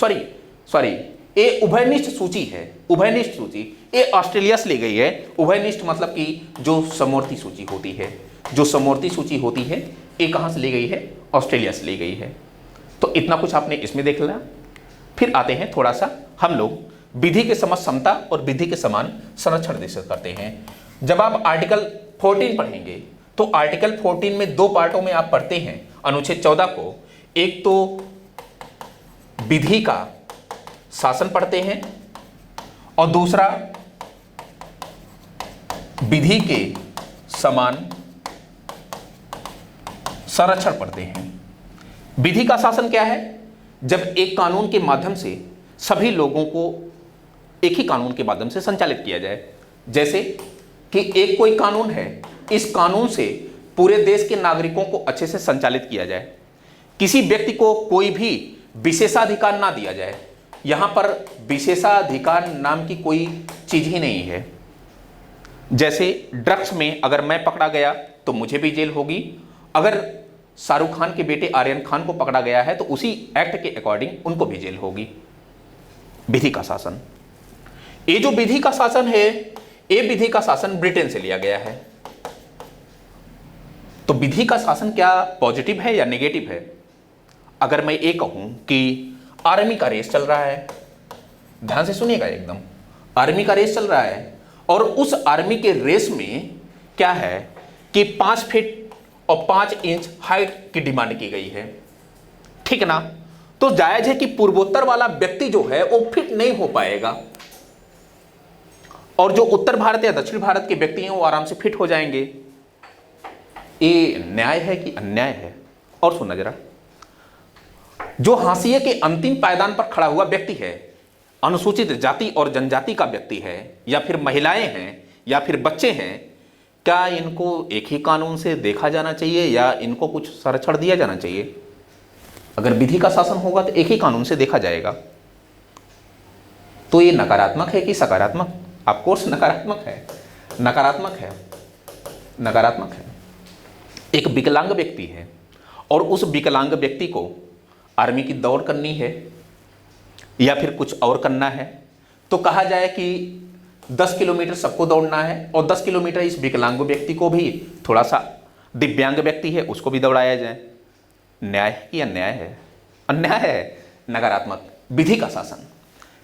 सॉरी ये उभयनिष्ठ सूची है। उभयनिष्ठ सूची ये ऑस्ट्रेलिया से ली गई है। उभयनिष्ठ मतलब कि जो समवर्ती सूची होती है, जो समवर्ती सूची होती है ये कहां से ली गई है? ऑस्ट्रेलिया से ली गई है। तो इतना कुछ आपने इसमें देख लिया। फिर आते हैं थोड़ा सा हम लोग विधि के सम समता और विधि के समान संरक्षण डिस्कस करते हैं। जब आप आर्टिकल 14 पढ़ेंगे तो आर्टिकल 14 में 2 पार्टों में आप पढ़ते हैं अनुच्छेद 14 को। एक तो विधि का शासन पढ़ते हैं और दूसरा विधि के समान संरक्षण पढ़ते हैं। विधि का शासन क्या है? जब एक कानून के माध्यम से सभी लोगों को एक ही कानून के माध्यम से संचालित किया जाए। जैसे कि एक कोई कानून है, इस कानून से पूरे देश के नागरिकों को अच्छे से संचालित किया जाए, किसी व्यक्ति को कोई भी विशेषाधिकार ना दिया जाए, यहां पर विशेषाधिकार नाम की कोई चीज ही नहीं है। जैसे ड्रग्स में अगर मैं पकड़ा गया तो मुझे भी जेल होगी, अगर शाहरुख खान के बेटे आर्यन खान को पकड़ा गया है तो उसी एक्ट के अकॉर्डिंग उनको भी जेल होगी। विधि का शासन, ये जो विधि का शासन है, ये विधि का शासन ब्रिटेन से लिया गया है। तो विधि का शासन क्या पॉजिटिव है या नेगेटिव है? अगर मैं ये कहूं कि आर्मी का रेस चल रहा है, ध्यान से सुनिएगा एकदम, आर्मी का रेस चल रहा है और उस आर्मी के रेस में क्या है कि 5 फीट और 5 इंच हाइट की डिमांड की गई है, ठीक है ना? तो जायज है कि पूर्वोत्तर वाला व्यक्ति जो है वो फिट नहीं हो पाएगा और जो उत्तर भारत या दक्षिण भारत के व्यक्ति हैं वो आराम से फिट हो जाएंगे। ये न्याय है कि अन्याय है? और सुनना जरा, जो हाशिए के अंतिम पायदान पर खड़ा हुआ व्यक्ति है, अनुसूचित जाति और जनजाति का व्यक्ति है, या फिर महिलाएं हैं, या फिर बच्चे हैं, क्या इनको एक ही कानून से देखा जाना चाहिए या इनको कुछ संरक्षण दिया जाना चाहिए? अगर विधि का शासन होगा तो एक ही कानून से देखा जाएगा। तो ये नकारात्मक है कि सकारात्मक? ऑफकोर्स नकारात्मक है, नकारात्मक है, नकारात्मक है। एक विकलांग व्यक्ति है और उस विकलांग व्यक्ति को आर्मी की दौड़ करनी है या फिर कुछ और करना है, तो कहा जाए कि 10 किलोमीटर सबको दौड़ना है और 10 किलोमीटर इस विकलांग व्यक्ति को भी, थोड़ा सा दिव्यांग व्यक्ति है उसको भी दौड़ाया जाए। न्याय है कि अन्याय है? अन्याय है, नकारात्मक। विधि का शासन,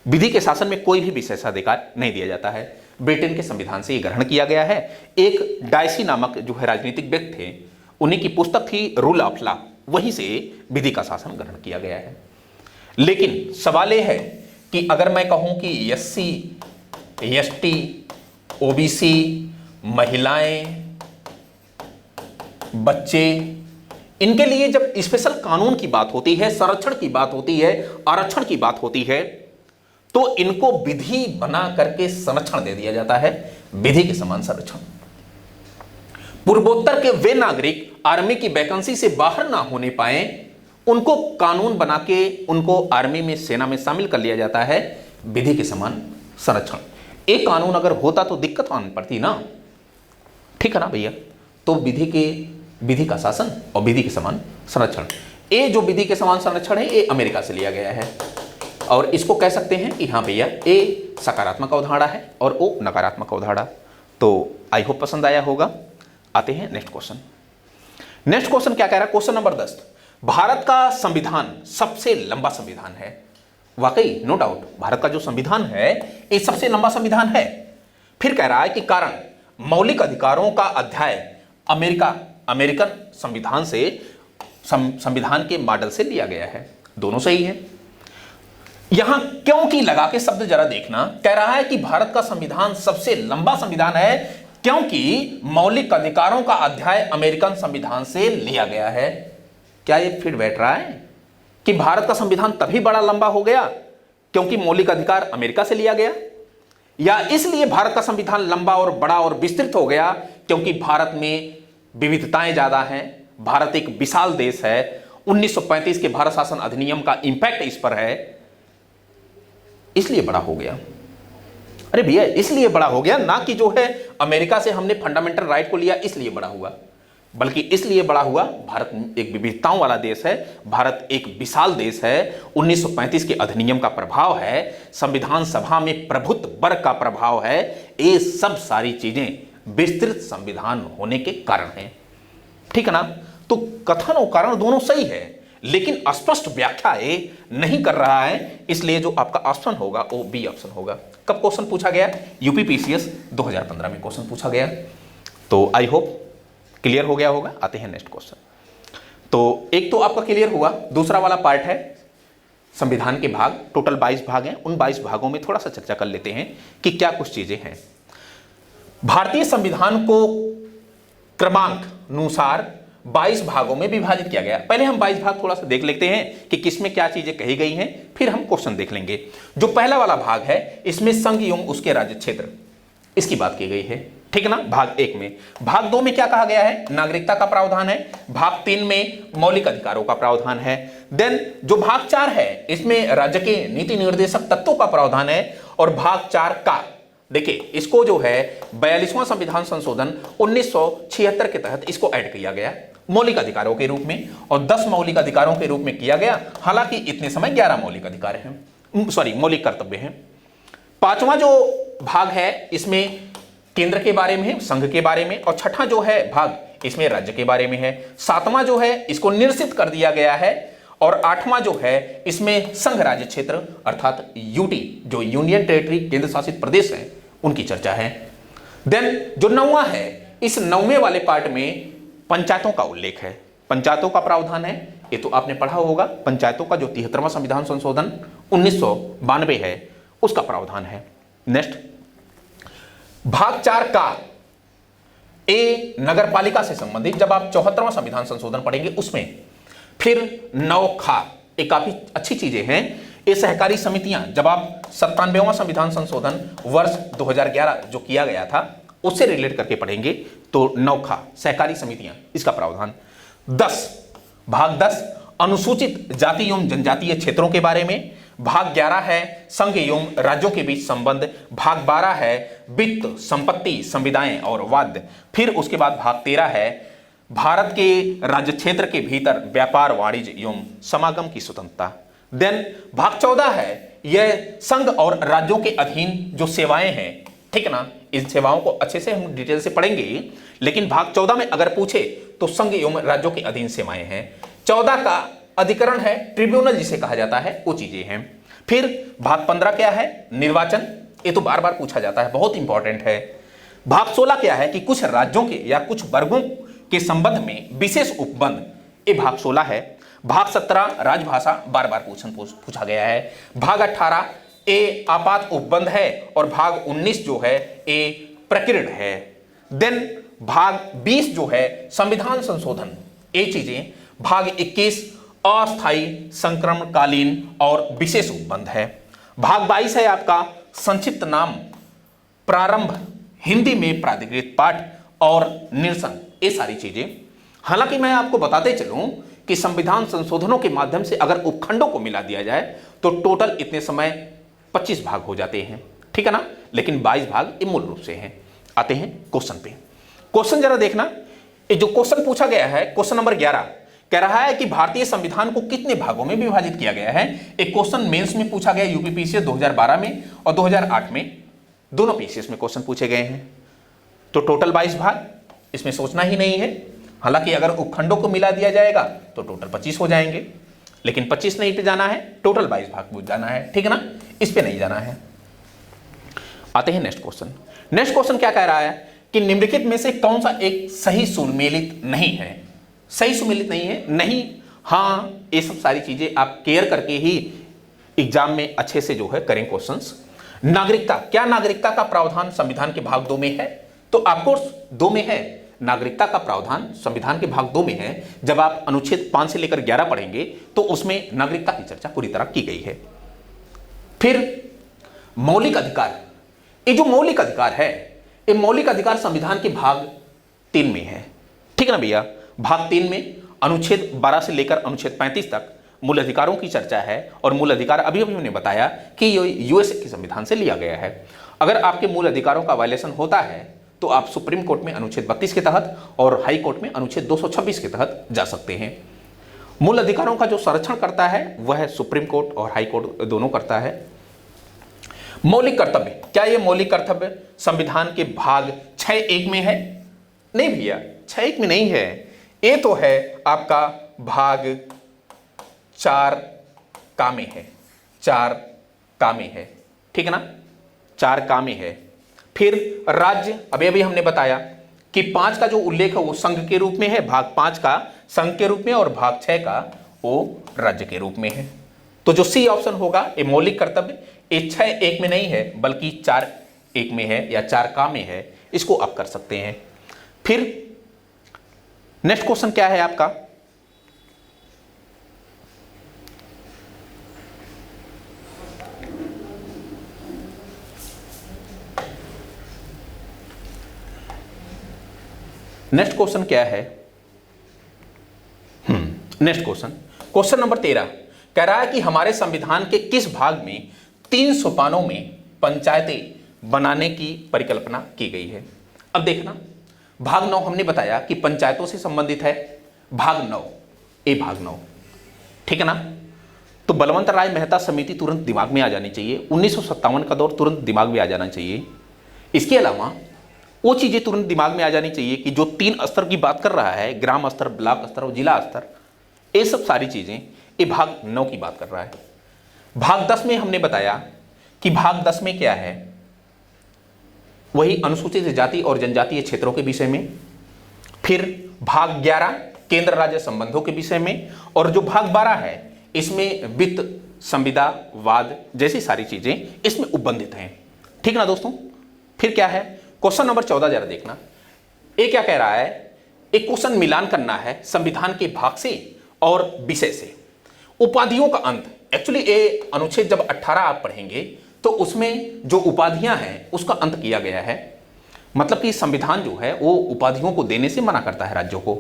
विधि के शासन में कोई भी विशेषाधिकार नहीं दिया जाता है। ब्रिटेन के संविधान से ये ग्रहण किया गया है। एक डायसी नामक जो है राजनीतिक व्यक्ति थे, उन्हीं की पुस्तक थी रूल ऑफ लॉ, वहीं से विधि का शासन ग्रहण किया गया है। लेकिन सवाल यह है कि अगर मैं कहूं कि SC, ST, OBC, महिलाएं, बच्चे, इनके लिए जब स्पेशल कानून की बात होती है, संरक्षण की बात होती है, आरक्षण की बात होती है, तो इनको विधि बना करके संरक्षण दे दिया जाता है, विधि के समान संरक्षण। पूर्वोत्तर के वे नागरिक आर्मी की वैकेंसी से बाहर ना होने पाए, उनको कानून बना के उनको आर्मी में, सेना में शामिल कर लिया जाता है, विधि के समान संरक्षण। एक कानून अगर होता तो दिक्कत आनी पड़ती ना, ठीक है ना भैया? तो विधि का शासन और विधि के समान संरक्षण, ये जो विधि के समान संरक्षण है ये अमेरिका से लिया गया है और इसको कह सकते हैं कि हाँ भैया ये सकारात्मक अवधारणा है और वो नकारात्मक अवधारणा। तो आई होप पसंद आया होगा। आते हैं नेक्स्ट क्वेश्चन। नेक्स्ट क्वेश्चन क्या कह रहा है? क्वेश्चन नंबर 10, भारत का संविधान सबसे लंबा संविधान है। वाकई, नो डाउट, भारत का जो संविधान है ये सबसे लंबा संविधान है। फिर कह रहा है कि कारण, मौलिक अधिकारों का अध्याय अमेरिकन संविधान से, संविधान के मॉडल से लिया गया है। दोनों सही है। यहां क्योंकि लगा के शब्द जरा देखना, कह रहा है कि भारत का संविधान सबसे लंबा संविधान है क्योंकि मौलिक अधिकारों का अध्याय अमेरिकन संविधान से लिया गया है। क्या ये फिट बैठ रहा है कि भारत का संविधान तभी बड़ा लंबा हो गया क्योंकि मौलिक अधिकार अमेरिका से लिया गया, या इसलिए भारत का संविधान लंबा और बड़ा और विस्तृत हो गया क्योंकि भारत में विविधताएं ज्यादा हैं, भारत एक विशाल देश है, 1935 के भारत शासन अधिनियम का इंपैक्ट इस पर है, इसलिए बड़ा हो गया? अरे भैया, इसलिए बड़ा हो गया ना कि जो है अमेरिका से हमने फंडामेंटल राइट को लिया इसलिए बड़ा हुआ, बल्कि इसलिए बड़ा हुआ भारत एक विविधताओं वाला देश है, भारत एक विशाल देश है, 1935 के अधिनियम का प्रभाव है, संविधान सभा में प्रभुत्व वर्ग का प्रभाव है, ये सब सारी चीजें विस्तृत संविधान होने के कारण हैं, ठीक है ना? तो कथन और कारण दोनों सही है, लेकिन स्पष्ट व्याख्या ये नहीं कर रहा है, इसलिए जो आपका ऑप्शन होगा वो बी ऑप्शन होगा। कब क्वेश्चन पूछा गया? UPPCS 2015 में क्वेश्चन पूछा गया। तो आई होप क्लियर हो गया होगा। आते हैं नेक्स्ट क्वेश्चन। तो एक तो आपका क्लियर हुआ, दूसरा वाला पार्ट है संविधान के भाग, टोटल 22 भाग हैं, उन 22 भागों में थोड़ा सा चर्चा कर लेते हैं कि क्या कुछ चीजें हैं। भारतीय संविधान को क्रमांक अनुसार 22 भागों में विभाजित किया गया। पहले हम 22 भाग थोड़ा सा देख लेते हैं कि किसमें क्या चीजें कही गई हैं, फिर हम क्वेश्चन देख लेंगे। जो पहला वाला भाग है इसमें संघ एवं उसके राज्य क्षेत्र, इसकी बात की गई है। ठीक है ना, भाग 1 में। भाग 2 में क्या कहा गया है, नागरिकता का प्रावधान है। भाग 3 में मौलिक अधिकारों का प्रावधान है। देन जो भाग 4 है इसमें राज्य के नीति निर्देशक तत्वों का प्रावधान है। और भाग 4 का देखिए, इसको जो है 42वां संविधान संशोधन 1976 के तहत इसको ऐड किया गया मौलिक अधिकारों के रूप में, और 10 मौलिक अधिकारों के रूप में किया गया। हालांकि इतने समय 11 मौलिक अधिकार हैं, सॉरी मौलिक कर्तव्य हैं। 5वां जो भाग है इसमें केंद्र के बारे में है, संघ के बारे में, और 6ठा जो है भाग इसमें राज्य के बारे में है। 7वां जो है इसको निरसित कर दिया गया है, और 8वां जो है इसमें संघ राज्य क्षेत्र अर्थात यूटी जो यूनियन टेरिटरी केंद्र शासित प्रदेश है उनकी चर्चा है। देन जो 9वां है, इस 9वें वाले पार्ट में पंचायतों का उल्लेख है, पंचायतों का प्रावधान है। ये तो आपने पढ़ा होगा, पंचायतों का जो 73वां संविधान संशोधन 1992 है उसका प्रावधान है। नेक्स्ट भाग 4 का ए नगर पालिका से संबंधित, जब आप 74वां संविधान संशोधन पढ़ेंगे उसमें। फिर 9 खा, ये काफी अच्छी चीजें हैं, ये सहकारी समितियां, जब आप 97वां संविधान संशोधन वर्ष 2011 जो किया गया था उससे रिलेट करके पढ़ेंगे तो 9 खा सहकारी समितियां, इसका प्रावधान। 10 भाग 10 अनुसूचित जाति एवं जनजातीय क्षेत्रों के बारे में। भाग 11 है संघ एवं राज्यों के बीच संबंध। भाग 12 है वित्त, संपत्ति, संविदाएं और वाद्य। फिर उसके बाद भाग 13 है भारत के राज्य क्षेत्र के भीतर व्यापार, वाणिज्य एवं समागम की स्वतंत्रता। देन भाग 14 है यह संघ और राज्यों के अधीन जो सेवाएं हैं, ठीक है ना, इन सेवाओं को अच्छे से हम डिटेल से पढ़ेंगे। लेकिन भाग 14 में अगर पूछे तो संघ एवं राज्यों के अधीन सेवाएं हैं। 14 का अधिकरण है, ट्रिब्यूनल जिसे कहा जाता है, वो चीजें हैं। फिर भाग 15 क्या है, निर्वाचन, ये तो बार बार पूछा जाता है, बहुत इंपॉर्टेंट है। भाग 16 क्या है कि कुछ राज्यों के या कुछ वर्गों के संबंध में विशेष उपबंध, ये भाग 16 है। भाग 17 राजभाषा, बार बार पूछा गया है। भाग 18 ए आपात उपबंध है, और भाग 19 जो है ए प्रकीर्ण है। देन भाग 20 जो है संविधान संशोधन, ये चीजें। भाग 21 अस्थायी, संक्रमणकालीन और विशेष उपबंध है। भाग 22 है आपका संक्षिप्त नाम, प्रारंभ, हिंदी में प्राधिकृत पाठ और निरसन, ये सारी चीजें। हालांकि मैं आपको बताते चलूं कि संविधान संशोधनों के माध्यम से अगर उपखंडों को मिला दिया जाए तो टोटल इतने समय 25 भाग हो जाते हैं, ठीक है ना, लेकिन 22 भाग ये मूल रूप से हैं। आते हैं क्वेश्चन पे। क्वेश्चन जरा देखना, ये जो क्वेश्चन पूछा गया है क्वेश्चन नंबर 11 कह रहा है कि भारतीय संविधान को कितने भागों में विभाजित किया गया है। एक क्वेश्चन मेंस में पूछा गया यूपीपीसीएस 2012 में और 2008 में, दोनों पीसीएस में क्वेश्चन पूछे गए हैं। तो टोटल 22 भाग, इसमें सोचना ही नहीं है। हालांकि अगर उपखंडों को मिला दिया जाएगा तो टोटल 25 हो जाएंगे, लेकिन 25 नहीं पे जाना है, टोटल 22 भाग पूछ जाना है, ठीक है ना, इस पे नहीं जाना है। आते हैं नेक्स्ट क्वेश्चन। नेक्स्ट क्वेश्चन क्या कह रहा है कि निम्नलिखित में से कौन सा एक सही सुमेलित नहीं है। सही सुमेलित नहीं है, नहीं, हाँ, ये सब सारी चीजें आप केयर करके ही एग्जाम में अच्छे से जो है करें क्वेश्चंस। नागरिकता, क्या नागरिकता का प्रावधान संविधान के भाग 2 में है? तो आपको 2 में है, नागरिकता का प्रावधान संविधान के भाग 2 में है। जब आप अनुच्छेद 5 से लेकर 11 पढ़ेंगे तो उसमें नागरिकता की चर्चा पूरी तरह की गई है। फिर मौलिक अधिकार, ये जो मौलिक अधिकार है, ये मौलिक अधिकार संविधान के भाग 3 में है, ठीक है ना भैया। भाग 3 में अनुच्छेद 12 से लेकर अनुच्छेद 35 तक मूल अधिकारों की चर्चा है, और मूल अधिकार अभी अभी हमने बताया कि ये यूएसए के संविधान से लिया गया है। अगर आपके मूल अधिकारों का वायलेशन होता है तो आप सुप्रीम कोर्ट में अनुच्छेद 32 के तहत और हाई कोर्ट में अनुच्छेद 226 के तहत जा सकते हैं। मूल अधिकारों का जो संरक्षण करता है वह सुप्रीम कोर्ट और हाई कोर्ट दोनों करता है। मौलिक कर्तव्य, क्या ये मौलिक कर्तव्य संविधान के भाग 6(1) में है? नहीं भैया, 6(1) में नहीं है, ये तो है आपका भाग 4(का) में है, 4(का) में है, ठीक है ना, 4(का) में है। फिर राज्य, अभी अभी हमने बताया कि 5 का जो उल्लेख है वो संघ के रूप में है, भाग 5 का संघ के रूप में, और भाग 6 का वो राज्य के रूप में है। तो जो सी ऑप्शन होगा ये मौलिक कर्तव्य, ये 6(1) में नहीं है बल्कि 4(1) में है या 4(का) में है, इसको आप कर सकते हैं। फिर नेक्स्ट क्वेश्चन क्या है आपका, नेक्स्ट क्वेश्चन क्या है? नेक्स्ट क्वेश्चन, क्वेश्चन नंबर 13 कह रहा है कि हमारे संविधान के किस भाग में 3 सोपानों में पंचायतें बनाने की परिकल्पना की गई है? अब देखना, भाग 9 हमने बताया कि पंचायतों से संबंधित है, भाग 9 ए भाग 9, ठीक है ना। तो बलवंत राय मेहता समिति तुरंत दिमाग में आ जानी चाहिए, 1957 का दौर तुरंत दिमाग में आ जाना चाहिए। इसके अलावा वो चीजें तुरंत दिमाग में आ जानी चाहिए कि जो 3 स्तर की बात कर रहा है, ग्राम स्तर, ब्लॉक स्तर और जिला स्तर, ये सब सारी चीजें ये भाग 9 की बात कर रहा है। भाग 10 में हमने बताया कि भाग 10 में क्या है, वही अनुसूचित जाति और जनजातीय क्षेत्रों के विषय में। फिर भाग 11 केंद्र राज्य संबंधों के विषय में, और जो भाग 12 है इसमें वित्त, संविदावाद जैसी सारी चीजें इसमें उपबंधित हैं, ठीक ना दोस्तों। फिर क्या है, क्वेश्चन नंबर 14 जरा देखना, ये क्या कह रहा है? एक क्वेश्चन मिलान करना है संविधान के भाग से और विषय से। उपाधियों का अंत, एक्चुअली ये अनुच्छेद जब 18 आप पढ़ेंगे तो उसमें जो उपाधियां हैं उसका अंत किया गया है। मतलब कि संविधान जो है वो उपाधियों को देने से मना करता है राज्यों को।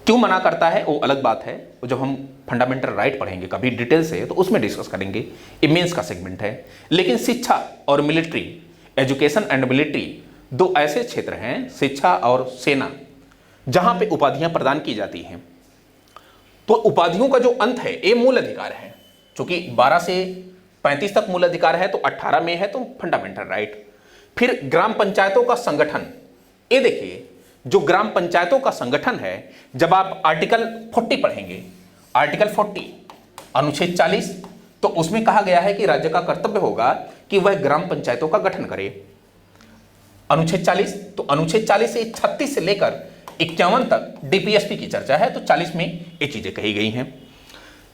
क्यों मना करता है वो अलग बात है, जब हम फंडामेंटल राइट पढ़ेंगे कभी डिटेल से तो उसमें डिस्कस करेंगे, ये मेंस का सेगमेंट है। लेकिन शिक्षा और मिलिट्री, एजुकेशन एंड मिलिट्री, 2 ऐसे क्षेत्र हैं, शिक्षा और सेना, जहां पे उपाधियां प्रदान की जाती हैं। तो उपाधियों का जो अंत है ये मूल अधिकार है, क्योंकि 12 से 35 तक मूल अधिकार है, तो 18 में है तो फंडामेंटल राइट। फिर ग्राम पंचायतों का संगठन, ये देखिए जो ग्राम पंचायतों का संगठन है, जब आप आर्टिकल 40 पढ़ेंगे, आर्टिकल 40 अनुच्छेद 40, तो उसमें कहा गया है कि राज्य का कर्तव्य होगा कि वह ग्राम पंचायतों का गठन करे। अनुच्छेद 40, तो अनुच्छेद 40 से 36 से लेकर 51 तक डीपीएसपी की चर्चा है, तो 40 में ये चीजें कही गई हैं।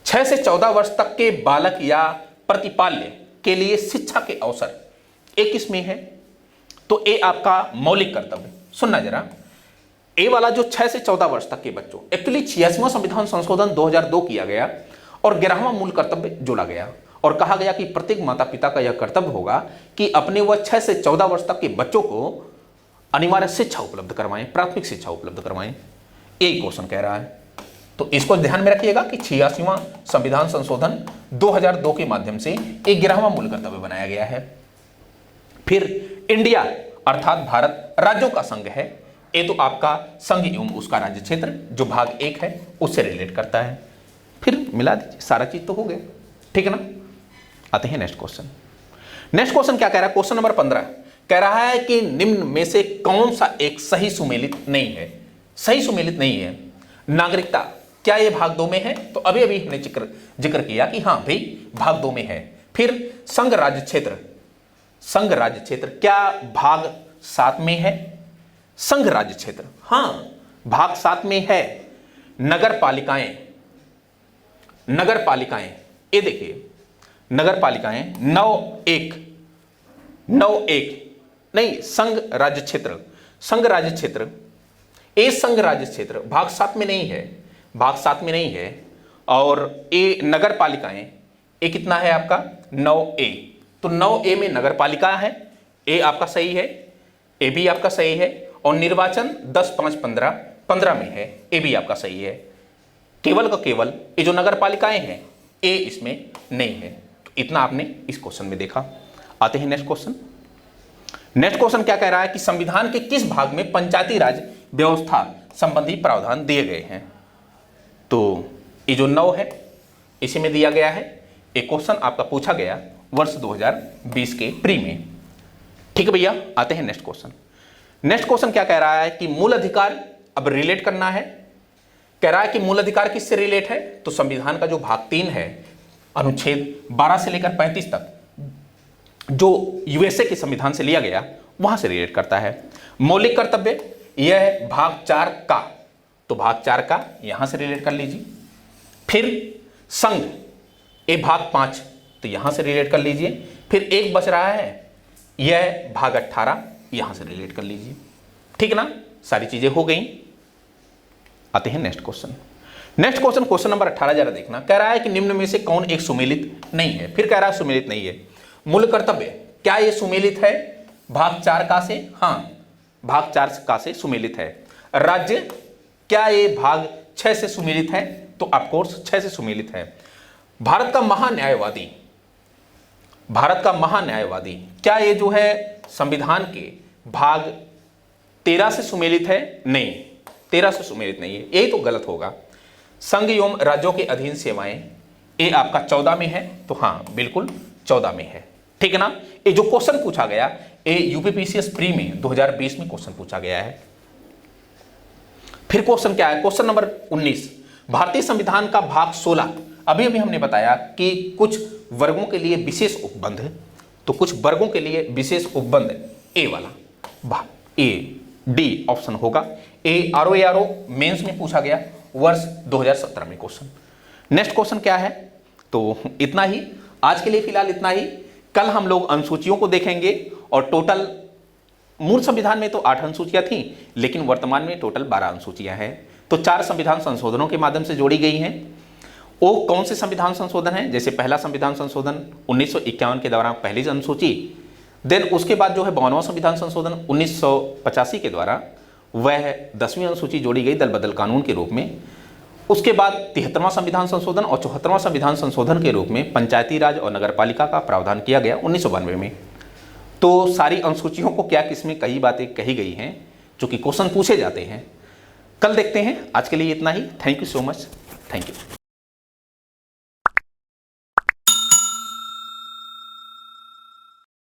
6 से 14 वर्ष तक के बालक या प्रतिपाल्य के लिए शिक्षा के अवसर, एक इसमें है, तो ये आपका मौलिक कर्तव्य। सुनना जरा, ए वाला जो 6 से 14 वर्ष तक के बच्चों, एक्चुअली 86वां संविधान संशोधन 2002 किया गया और 11वां मूल कर्तव्य जोड़ा गया और कहा गया कि प्रत्येक माता पिता का यह कर्तव्य होगा कि अपने वह 6 से 14 वर्ष तक के बच्चों को अनिवार्य शिक्षा उपलब्ध करवाएं, प्राथमिक शिक्षा उपलब्ध करवाएं। यही क्वेश्चन कह रहा है, तो इसको ध्यान में रखिएगा कि 86वां संविधान संशोधन 2002 के माध्यम से 11वां मूल कर्तव्य बनाया गया है। फिर इंडिया अर्थात भारत राज्यों का संघ है, ये तो आपका संघ एवं उसका राज्य क्षेत्र जो भाग 1 है उससे रिलेट करता है। फिर मिला दीजिए, सारा चीज तो हो गया, ठीक है ना। आते हैं नेक्स्ट क्वेश्चन। नेक्स्ट क्वेश्चन क्या कह रहा है? क्वेश्चन नंबर 15 कह रहा है कि निम्न में से कौन सा एक सही सुमेलित नहीं है? सही सुमेलित नहीं है। नागरिकता, क्या ये भाग 2 में है? तो अभी अभी हमने जिक्र किया कि हाँ भाई भाग 2 में है। फिर संघ राज्य क्षेत्र, संघ राज्य क्षेत्र क्या भाग 7 में है? संघ राज्य क्षेत्र हाँ भाग 7 में है। नगर पालिकाएं, नगर पालिकाएं, ये देखिए नगर पालिकाएं 9(1) नहीं, संघ राज्य क्षेत्र, संघ राज्य क्षेत्र, ए संघ राज्य क्षेत्र भाग 7 में नहीं है, भाग 7 में नहीं है। और ए नगर पालिकाएं, ए कितना है आपका 9(a), तो 9(a) में नगर पालिका है, ए आपका सही है, ए भी आपका सही है। और निर्वाचन 10(5)15 में है, ए भी आपका सही है। केवल का केवल ये जो नगर पालिकाएं हैं ए इसमें नहीं है। तो इतना आपने इस क्वेश्चन में देखा। आते हैं नेक्स्ट क्वेश्चन। नेक्स्ट क्वेश्चन क्या कह रहा है कि संविधान के किस भाग में पंचायती राज व्यवस्था संबंधी प्रावधान दिए गए हैं? तो ये जो 9 है इसी में दिया गया है। एक क्वेश्चन आपका पूछा गया वर्ष 2020 के प्री में, ठीक है भैया। आते हैं नेक्स्ट क्वेश्चन। नेक्स्ट क्वेश्चन क्या कह रहा है कि मूल अधिकार, अब रिलेट करना है। कह रहा है कि मूल अधिकार किससे रिलेट है? तो संविधान का जो भाग 3 है अनुच्छेद 12 से लेकर 35 तक जो यूएसए के संविधान से लिया गया वहां से रिलेट करता है। मौलिक कर्तव्य यह भाग 4 का, तो भाग 4 का यहां से रिलेट कर लीजिए। फिर संघ ये भाग 5, तो यहां से रिलेट कर लीजिए। फिर एक बच रहा है यह भाग 18, यहां से रिलेट कर लीजिए, ठीक ना। सारी चीजें हो गई। आते हैं next question. Next question, question number 18 जरा देखना। कह रहा है कि निम्न में से कौन एक सुमेलित नहीं है? फिर कह रहा है सुमेलित नहीं है। मूल कर्तव्य, क्या ये सुमेलित है भाग 4 का से? हाँ भाग 4 का से सुमेलित है। राज्य, क्या ये भाग 6 से सुमेलित है? तो ऑफकोर्स 6 से सुमेलित है। भारत का महान्यायवादी, भारत का महान्यायवादी, क्या ये जो है संविधान के भाग 13 से सुमेलित है? नहीं, 13 से सुमेलित नहीं है, यही तो गलत होगा। संघ एवं राज्यों के अधीन सेवाएं, ये आपका 14 में है, तो हाँ बिल्कुल 14 में है, ठीक है ना। ये जो क्वेश्चन पूछा गया, ये यूपीपीसीएस प्री में 2020 में क्वेश्चन पूछा गया है। फिर क्वेश्चन क्या है, क्वेश्चन नंबर 19, भारतीय संविधान का भाग 16, अभी अभी हमने बताया कि कुछ वर्गों के लिए विशेष उपबंध, तो कुछ वर्गों के लिए विशेष उपबंध ए वाला भाग, ए डी ऑप्शन होगा। ए आरओ मेंस में पूछा गया वर्ष 2017 में क्वेश्चन। नेक्स्ट क्वेश्चन क्या है, तो इतना ही आज के लिए, फिलहाल इतना ही। कल हम लोग अनुसूचियों को देखेंगे, और टोटल मूल संविधान में तो 8 अनुसूचियां थी, लेकिन वर्तमान में टोटल 12 अनुसूचियां हैं, तो 4 संविधान संशोधनों के माध्यम से जोड़ी गई हैं। वो कौन से संविधान संशोधन हैं? जैसे पहला संविधान संशोधन 1951 के दौरान पहली अनुसूची, देन उसके बाद जो है 52वां संविधान संशोधन 1985 के द्वारा वह 10वीं अनुसूची जोड़ी गई दल बदल कानून के रूप में। उसके बाद 73वां संविधान संशोधन और 74वां संविधान संशोधन के रूप में पंचायती राज और नगरपालिका का प्रावधान किया गया 1992 में। तो सारी अनुसूचियों को क्या किसमें कई बातें कही गई हैं जो कि क्वेश्चन पूछे जाते हैं, कल देखते हैं। आज के लिए इतना ही। Thank you so much, thank you.